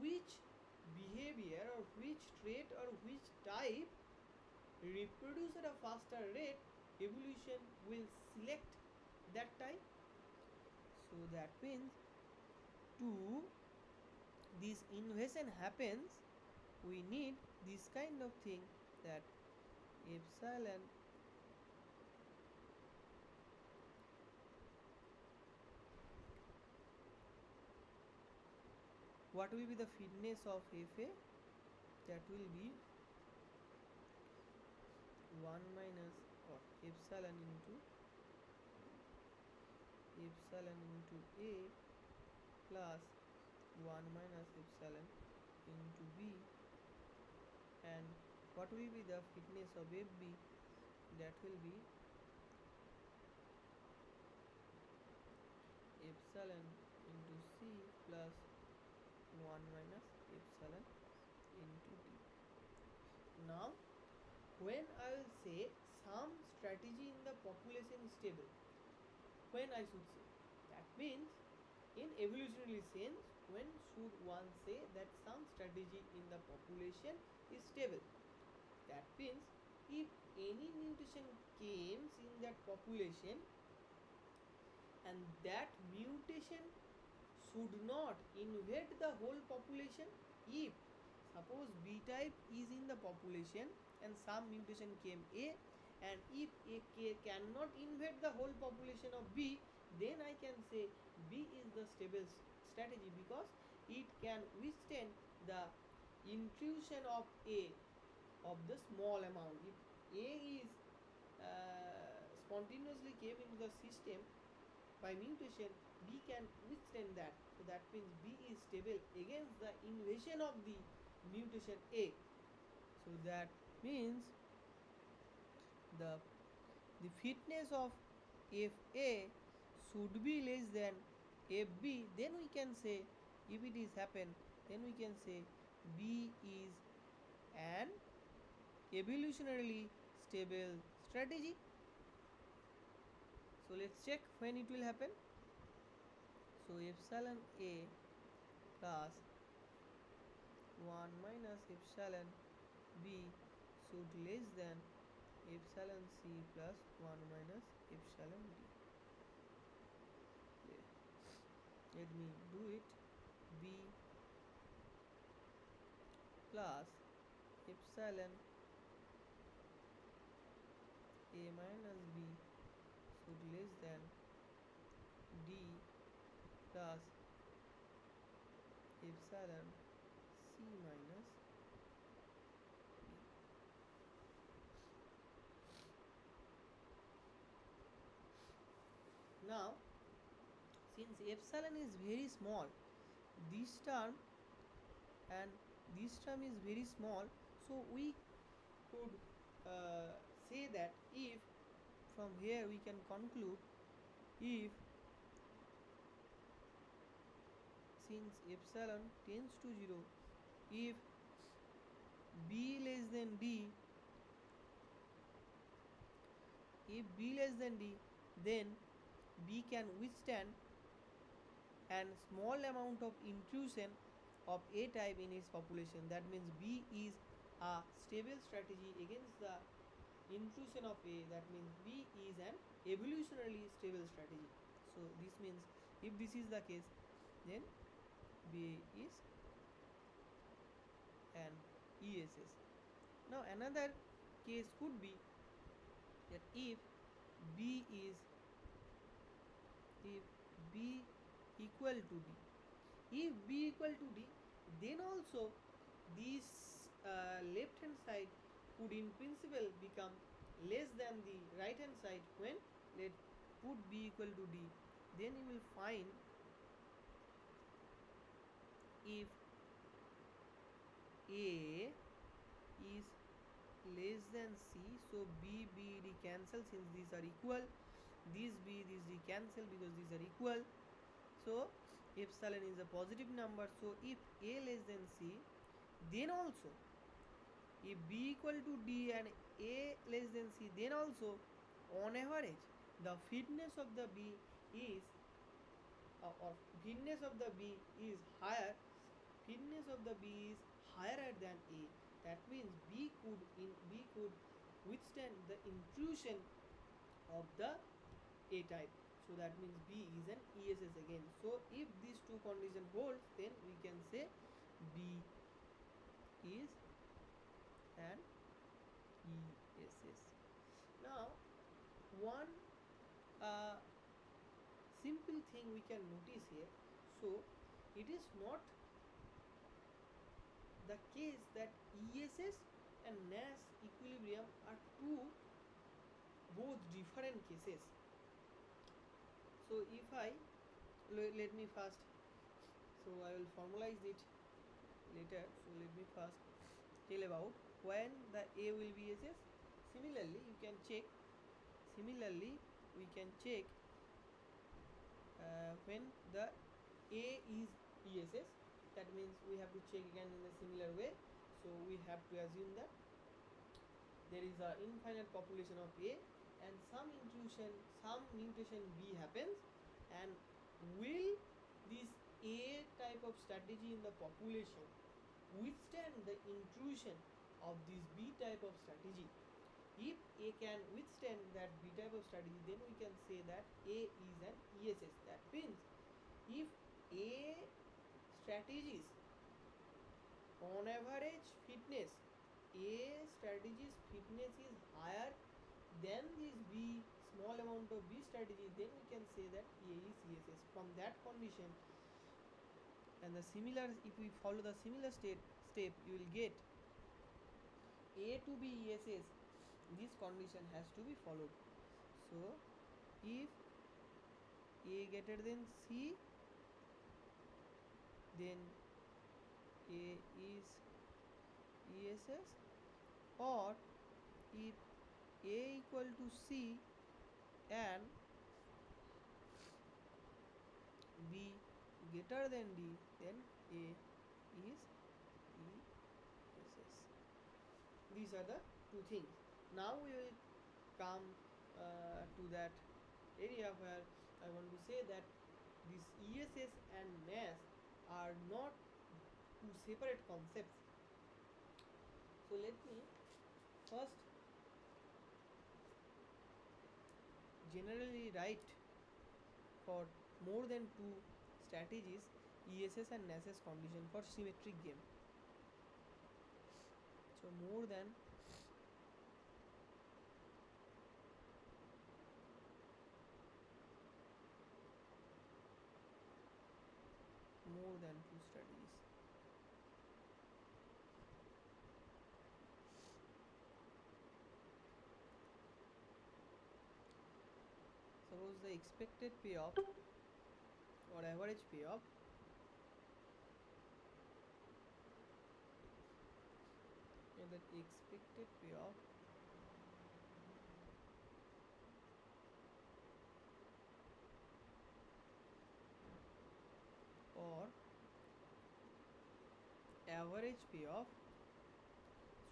which behavior or which trait or which type reproduce at a faster rate. Evolution will select that type. So that means to this invasion happens, we need this kind of thing, that epsilon what will be the fitness of fa, that will be 1 minus or epsilon into a plus 1 minus epsilon into b, and what will be the fitness of fb, that will be epsilon into c plus 1 minus epsilon into d. Now when I will say some strategy in the population is stable, when I should say, that means in evolutionary sense, when should one say that some strategy in the population is stable? That means if any mutation comes in that population and that mutation should not invade the whole population. If suppose B type is in the population and some mutation came A, and if A cannot invade the whole population of B, then I can say B is the stable strategy, because it can withstand the intrusion of A of the small amount. If A is spontaneously came into the system by mutation, B can withstand that. So that means B is stable against the invasion of the mutation A. So that means the fitness of FA should be less than FB. Then we can say, if it is happen, then we can say B is an evolutionarily stable strategy. So let's check when it will happen. So epsilon A plus 1 minus epsilon B should less than epsilon C plus 1 minus epsilon D. Let me do it. B plus epsilon A minus B should less than D plus epsilon C minus B. Now since epsilon is very small, this term and this term is very small, so we could say that if from here we can conclude, if since epsilon tends to 0, if b less than d, if b less than d, then b can withstand an small amount of intrusion of A type in its population. That means B is a stable strategy against the intrusion of A. That means B is an evolutionarily stable strategy. So this means if this is the case, then B is an ESS. Now another case could be that if B is, if B equal to D, if B equal to D, then also this left hand side could in principle become less than the right hand side. When let put B equal to D, then you will find if A is less than C, so B, B, D cancel since these are equal. These B, these D cancel because these are equal. So epsilon is a positive number. So if A less than C, then also if B equal to D and A less than C, then also on average the fitness of the B is or fitness of the B is higher. Fitness of the B is higher than A. That means B could withstand the intrusion of the A type. So that means B is an ESS again. So if these two conditions hold, then we can say B is an ESS. Now, one uh, simple thing we can notice here. So it is not the case that ESS and Nash equilibrium are two both different cases. So if I let me first, so I will formalize it later. So let me first tell about when the A will be SS. Similarly, you can check. Similarly, we can check when the A is ESS. That means we have to check again in a similar way. So we have to assume that there is a infinite population of A and some intrusion, some mutation B happens, and will this A type of strategy in the population withstand the intrusion of this B type of strategy? If A can withstand that B type of strategy, then we can say that A is an ESS. That means if A strategies on average fitness, A strategy's fitness is higher than this B small amount of B strategy, then we can say that A is ESS. From that condition, and the similar, if we follow the similar step, you will get A to be ESS. This condition has to be followed. So if A greater than C, then A is ESS, or if A equal to C and B greater than D, then A is ESS. These are the two things. Now we will come to that area where I want to say that this ESS and Nash are not two separate concepts. So let me first generally write for more than two strategies ESS and Nash's condition for symmetric game. So more than two strategies. Suppose the expected payoff or average payoff and that expected payoff or average payoff,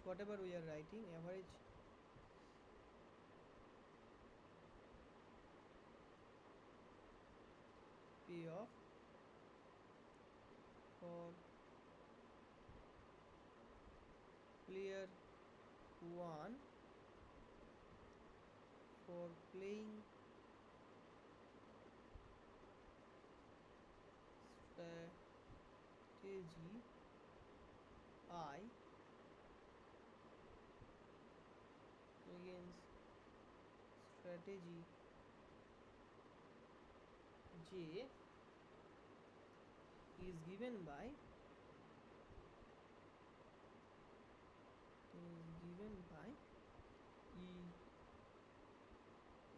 so whatever we are writing, average payoff for player 1 for playing strategy I against strategy J is given by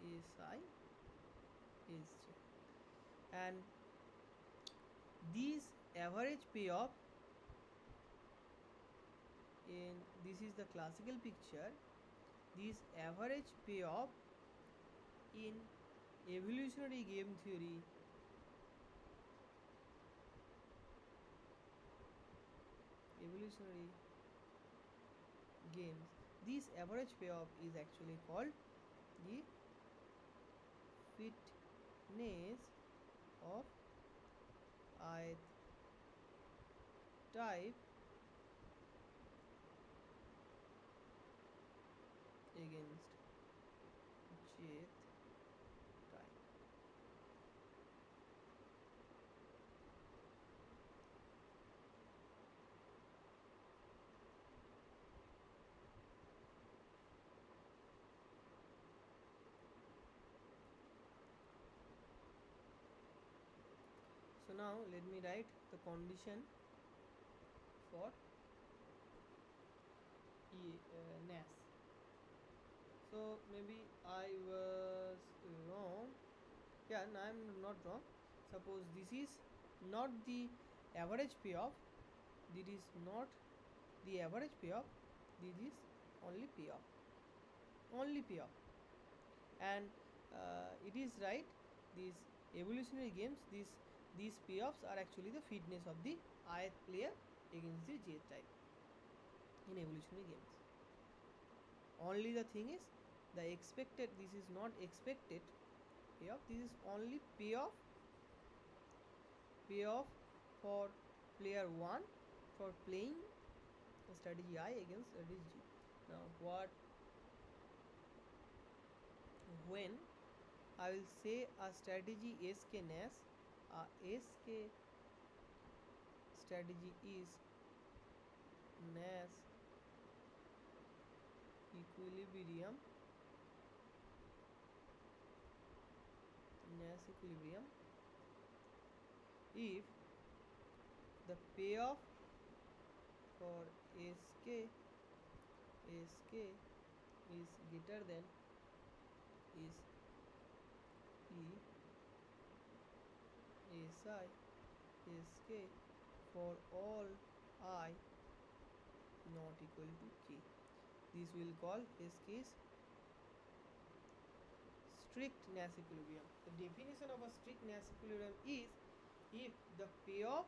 ESI SJ, and these average payoff in this is the classical picture. This average payoff in evolutionary game theory, evolutionary games, this average payoff is actually called the fitness of ith type against jth type. So now let me write the condition for NAS. So maybe I was wrong. Yeah, no, I'm not wrong. Suppose this is not the average payoff. This is not the average payoff. This is only payoff. Only payoff. And it is right. These evolutionary games, these payoffs are actually the fitness of the ith player against the j type in evolutionary games. Only the thing is, the expected. This is not expected payoff. This is only payoff for player 1 for playing strategy I against strategy G. Now what when I will say a strategy SK NAS, a SK strategy is NAS equilibrium, NAS equilibrium if the payoff for SK is greater than is ESI SK for all I not equal to K. This will call SK's strict NAS equilibrium. The definition of a strict NAS equilibrium is if the payoff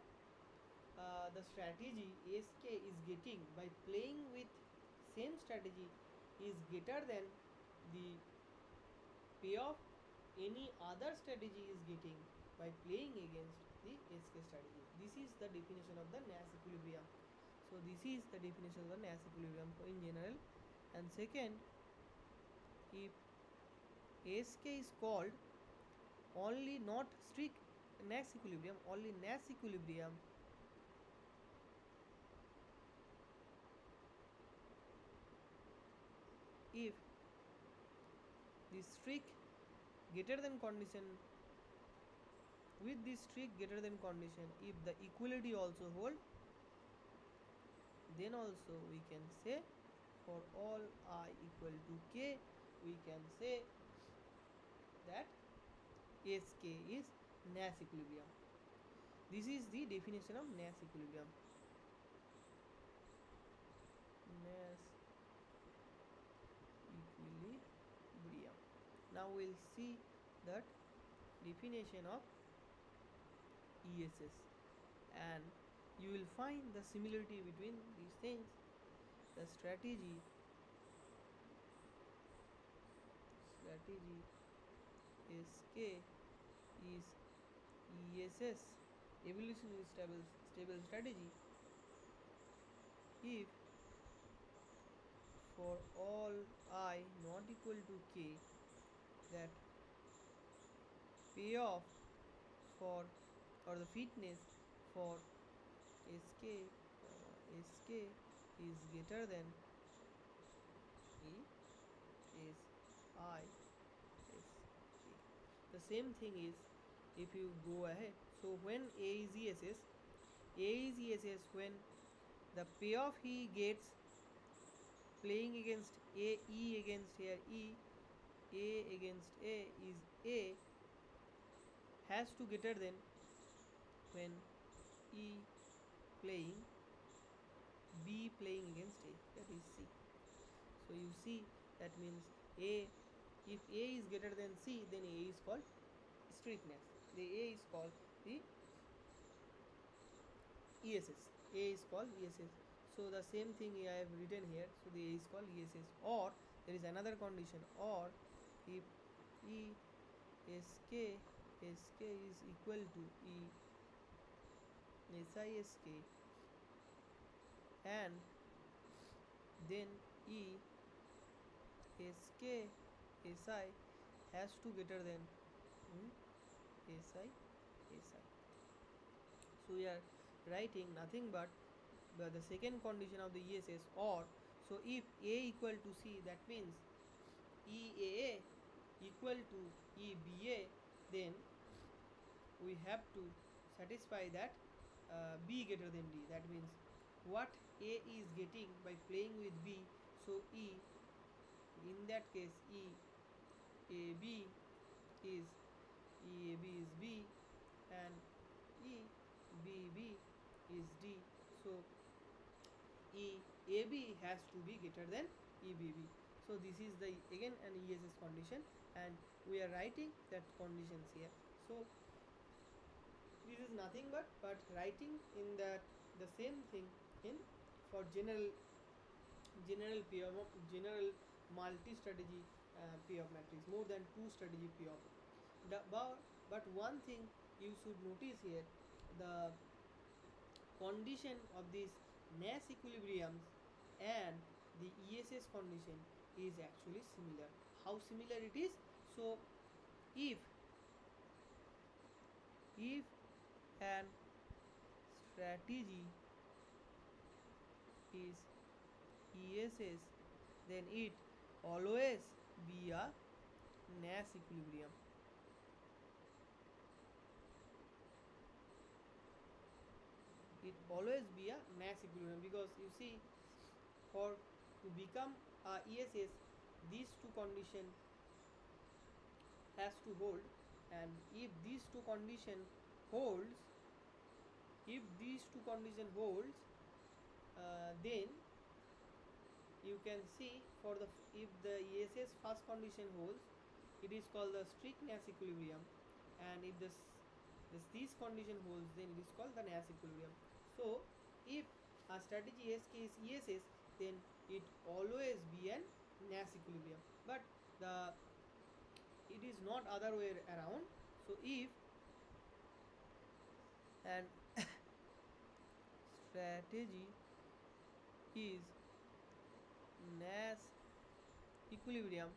the strategy SK is getting by playing with same strategy is greater than the payoff any other strategy is getting by playing against the SK strategy. This is the definition of the NAS equilibrium. So this is the definition of the NAS equilibrium in general. And second, if SK is called only not strict NAS equilibrium, only NAS equilibrium, if the strict greater than condition, with this strict greater than condition, if the equality also hold, then also we can say for all I equal to K, we can say that SK is NAS equilibrium. This is the definition of NAS equilibrium. NAS equilibrium. Now we'll see that definition of ESS, and you will find the similarity between these things. The strategy SK is ESS, evolutionary stable strategy, if for all I not equal to K, that payoff for or the fitness for SK is greater than E is I is K. The same thing is if you go ahead. So when A is ESS, when the payoff he gets playing against A, E against here E, A against A is A has to greater than when E playing B playing against A, that is C. So you see, that means A, if A is greater than C, then A is called strictness. The A is called the ESS. A is called ESS. So the same thing I have written here. So the A is called ESS. Or there is another condition. Or if E SK is equal to E SISK, and then E SK SI has to greater than SI SI. So we are writing nothing but the second condition of the ESS. Or so if A equal to C, that means EAA equal to EBA, then we have to satisfy that B greater than D. That means what A is getting by playing with B, so E, in that case EAB is EAB is B, and EBB is D. So EAB has to be greater than EBB. So this is the again an ESS condition, and we are writing that conditions here. So this is nothing but writing in the same thing in for general multi-strategy P of matrix, more than two strategy P of. But one thing you should notice here, the condition of this Nash equilibriums and the ESS condition is actually similar. How similar it is? So if if an strategy is ESS, then it always be a Nash equilibrium. It always be a Nash equilibrium, because you see, for to become a ESS, these two condition has to hold, and if these two condition holds, if these two condition holds, then you can see for the if the ESS first condition holds, it is called the strict Nash equilibrium, and if this condition holds, then it is called the Nash equilibrium. So if a strategy SK is ESS, then it always be an Nash equilibrium, but the it is not other way around. So if an strategy is Nash equilibrium,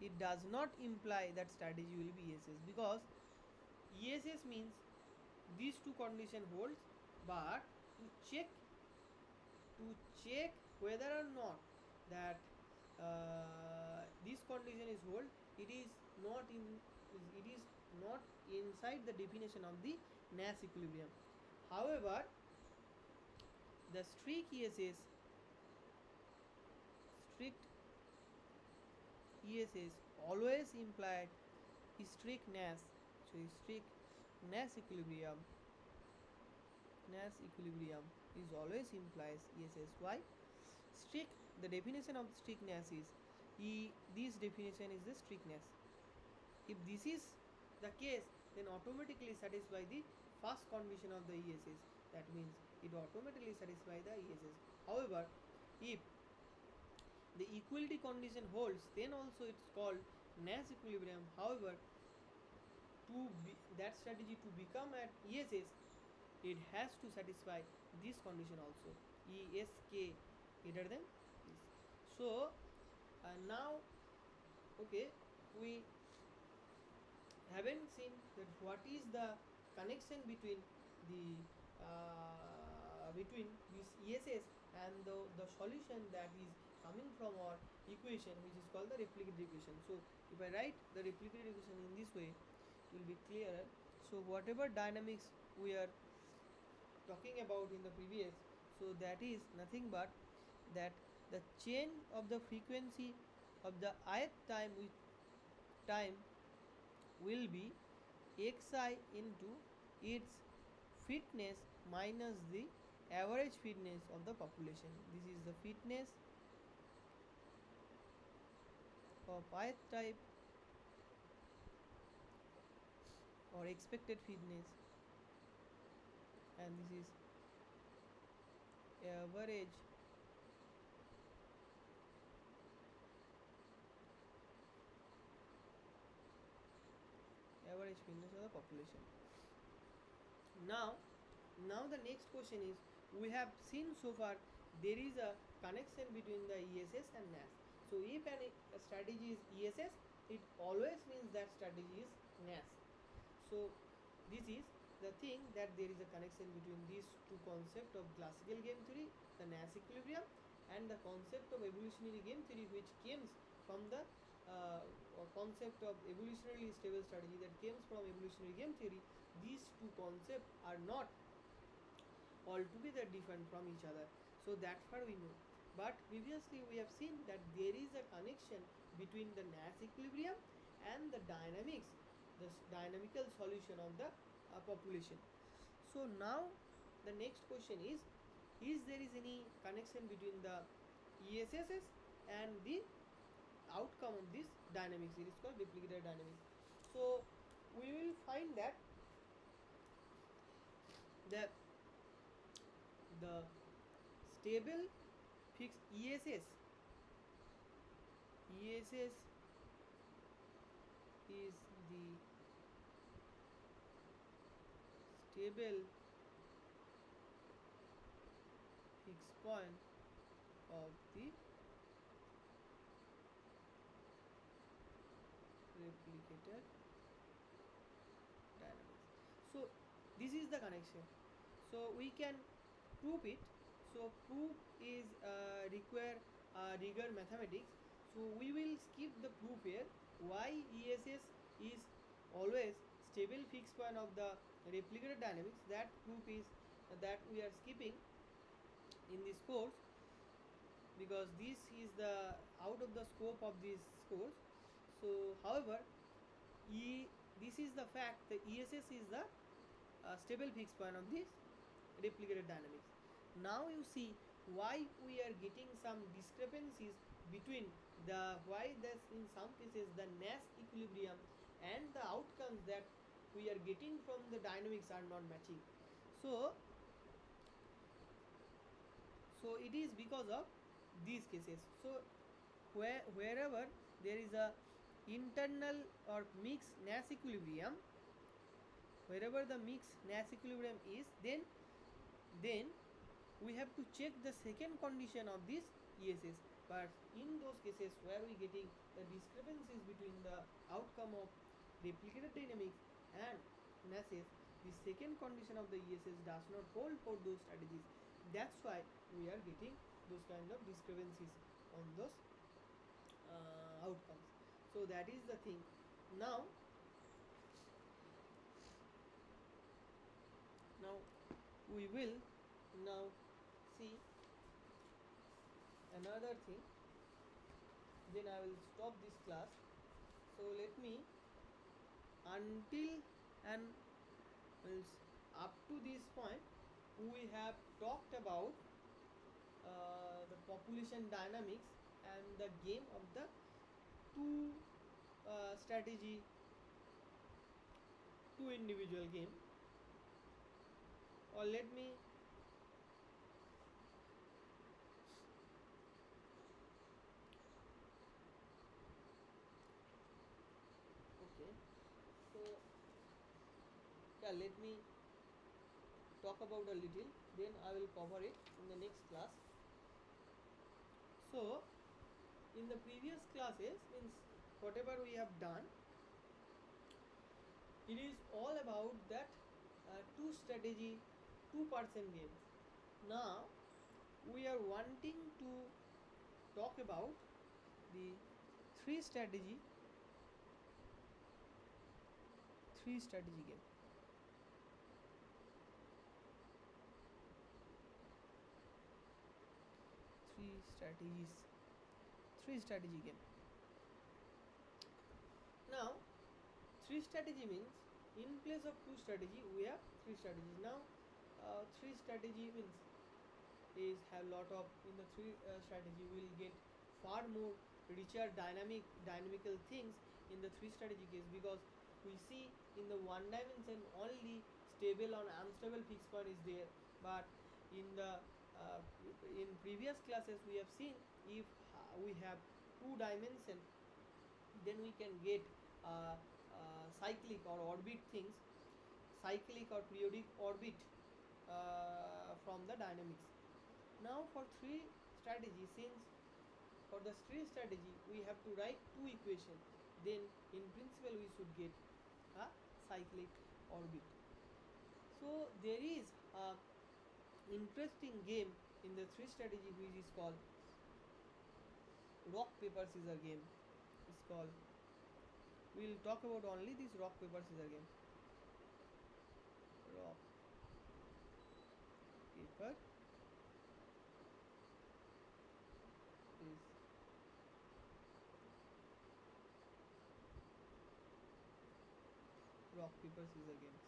it does not imply that strategy will be ESS, because ESS means these two condition holds, but to check whether or not that this condition is hold, it is not in it is not inside the definition of the Nash equilibrium. However, the strict ESS always implied strict Nash. So strict Nash equilibrium is always implies ESS. Why? Strict, the definition of strict Nash is this definition is the strictness. If this is the case, then automatically satisfy the first condition of the ESS. That means it automatically satisfy the ESS. However, if the equality condition holds, then also it's called Nash equilibrium. However, that strategy to become at ESS, it has to satisfy this condition also, ESK greater than this. So now, okay, we haven't seen that what is the connection between this ESS and the solution that is coming from our equation, which is called the replicated equation. So if I write the replicated equation in this way, it will be clearer. So whatever dynamics we are talking about in the previous, so that is nothing but that the change of the frequency of the ith time with time will be xi into its fitness minus the average fitness of the population. This is the fitness of ith type or expected fitness, and this is average fitness of the population. Now now the next question is, we have seen so far there is a connection between the ESS and NAS. So if a strategy is ESS, it always means that strategy is NAS. So this is the thing, that there is a connection between these two concepts of classical game theory, the NAS equilibrium, and the concept of evolutionary game theory, which comes from the concept of evolutionarily stable strategy that comes from evolutionary game theory. These two concepts are not altogether different from each other. So that far we know. But previously we have seen that there is a connection between the NAS equilibrium and the dynamics, the dynamical solution of the population. So now the next question is there is any connection between the ESSs and the outcome of this dynamics? It is called replicator dynamics. So we will find that the the stable fixed ESS is the stable fixed point of the replicator dynamics. So this is the connection. So we can prove it. So proof is require rigor mathematics. So we will skip the proof here. Why ESS is always stable fixed point of the replicator dynamics? That proof is that we are skipping in this course, because this is the out of the scope of this course. So however, this is the fact that ESS is the stable fixed point of this replicator dynamics. Now you see why we are getting some discrepancies between the why there's in some cases the NAS equilibrium and the outcomes that we are getting from the dynamics are not matching. So it is because of these cases. So wherever there is a internal or mixed NAS equilibrium, wherever the mixed NAS equilibrium is, then we have to check the second condition of this ESS. But in those cases where we getting the discrepancies between the outcome of replicator dynamics and NASes, the second condition of the ESS does not hold for those strategies. That's why we are getting those kind of discrepancies on those outcomes. So that is the thing. Now we will now see another thing, then I will stop this class. So let me, until and means up to this point we have talked about the population dynamics and the game of the two strategy, two individual game. Or let me okay, so yeah, let me talk about a little, then I will cover it in the next class. So in the previous classes, means whatever we have done, it is all about that two strategy, two person game. Now we are wanting to talk about the three strategy game. Three strategy game. Now three strategy means in place of two strategy we have three strategies. Now three strategy means is have lot of in the three strategy we will get far more richer dynamical things in the three strategy case, because we see in the one dimension only stable or unstable fixed point is there, but in the uh, in previous classes we have seen if we have two dimension, then we can get cyclic or orbit things, cyclic or periodic orbit from the dynamics. Now for three strategy, since for the three strategy we have to write two equation, then in principle we should get a cyclic orbit. So there is a interesting game in the three strategy which is called rock paper scissor game. It's called, we'll talk about only this rock paper scissor game. Rock paper is rock paper scissor games.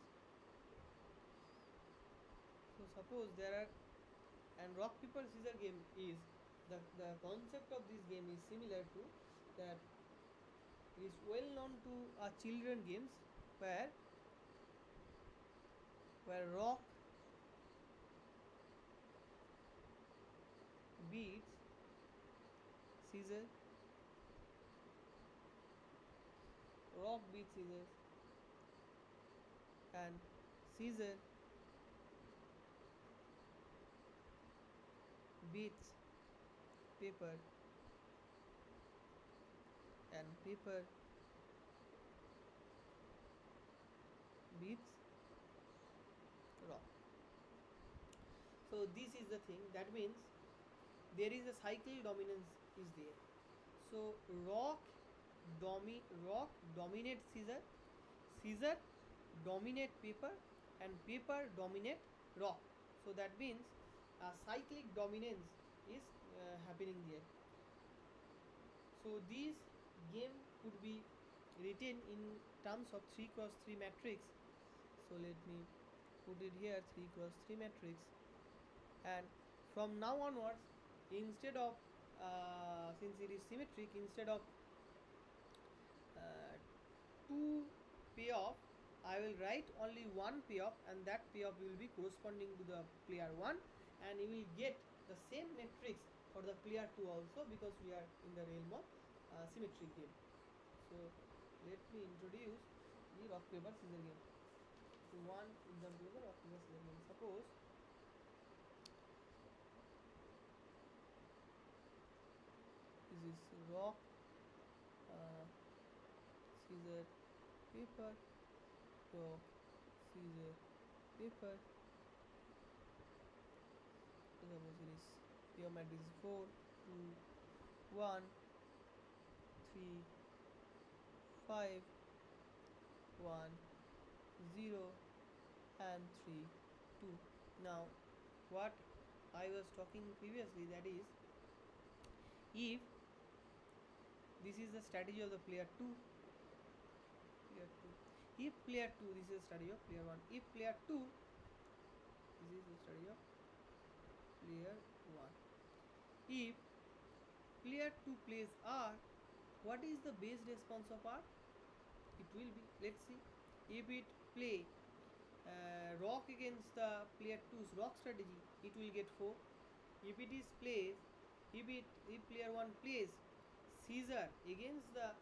So suppose there are, and rock paper scissor game is the concept of this game is similar to that, is well known to children games where rock beats scissors, rock beats scissors, and scissor beats paper, and paper beats rock. So this is the thing, that means there is a cycle dominance is there. So rock dominate scissor, scissor dominate paper, and paper dominate rock. So that means a cyclic dominance is happening there. So this game could be written in terms of 3 cross 3 matrix. So let me put it here, 3 cross 3 matrix, and from now onwards, instead of since it is symmetric, instead of uh, two payoff, I will write only one payoff, and that payoff will be corresponding to the player 1, and you will get the same matrix for the player 2 also, because we are in the realm of symmetric game. So let me introduce the rock paper scissor game. So one example of the rock paper scissor game. Suppose this is rock uh, scissor paper, rock scissor paper. Suppose it is geometry is 4 2 1 3 5 1 0 and 3 2. Now what I was talking previously, that is, if this is the strategy of the player 2, player 2, if player 2, this is the strategy of player 1, if player 2, this is the strategy of player 1, if player 2 plays R, what is the base response of R? It will be, let's see, if it play rock against the player 2's rock strategy, it will get 4. If it is plays, if player 1 plays scissor against the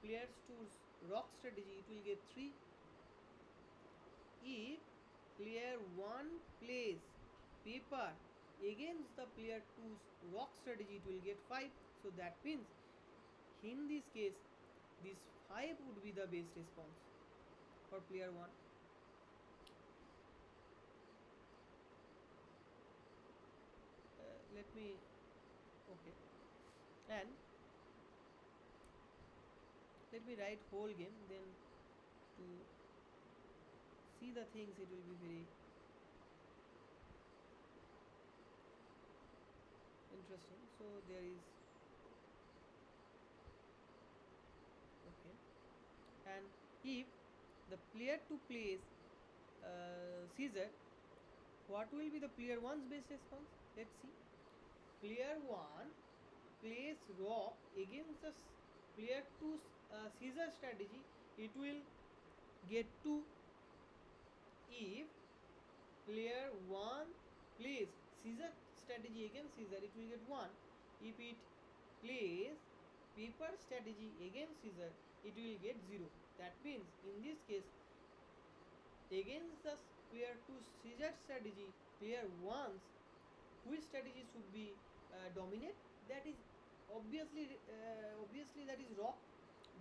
player 2's rock strategy, it will get 3. If player 1 plays paper against the player 2's rock strategy, it will get 5. So that means in this case this 5 would be the base response for player 1. Let me, okay, and let me write whole game, then to see the things it will be very interesting. So there is, okay, and if the player 2 plays scissor, what will be the player 1's base response? Let's see. Player 1 plays rock against the player 2's scissor strategy. It will get 2. If player 1 plays scissor strategy against scissor, it will get 1. If it plays paper strategy against scissor, it will get 0. That means in this case, against the player 2 scissor strategy, player 1's which strategy should be dominate? That is obviously that is rock.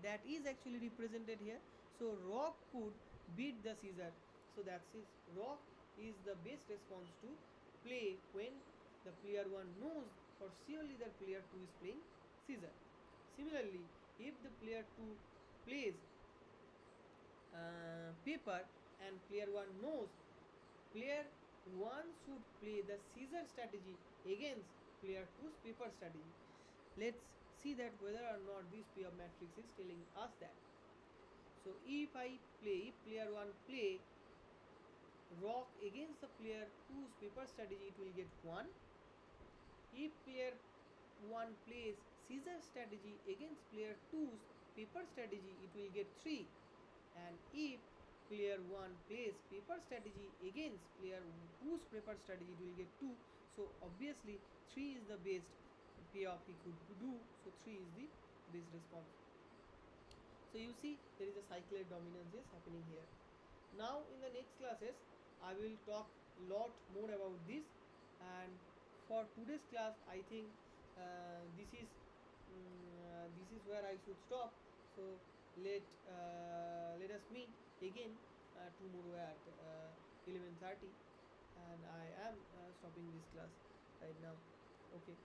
That is actually represented here. So rock could beat the scissor. So that's it. Rock is the best response to play when the player 1 knows for surely that player 2 is playing scissor. Similarly, if the player 2 plays paper and player 1 knows player 1 should play the scissor strategy against player 2's paper strategy. Let's see that whether or not this P of matrix is telling us that. So if player 1 play rock against the player 2's paper strategy, it will get 1. If player 1 plays scissor strategy against player 2's paper strategy, it will get 3. And if player 1 plays paper strategy against player 2's paper strategy, it will get 2. So obviously 3 is the best payoff he could do. So 3 is the best response. So you see there is a cyclic dominance is happening here. Now in the next classes I will talk lot more about this, and for today's class I think this is where I should stop. So let us meet again tomorrow at 11:30, and I am stopping this class right now. Okay.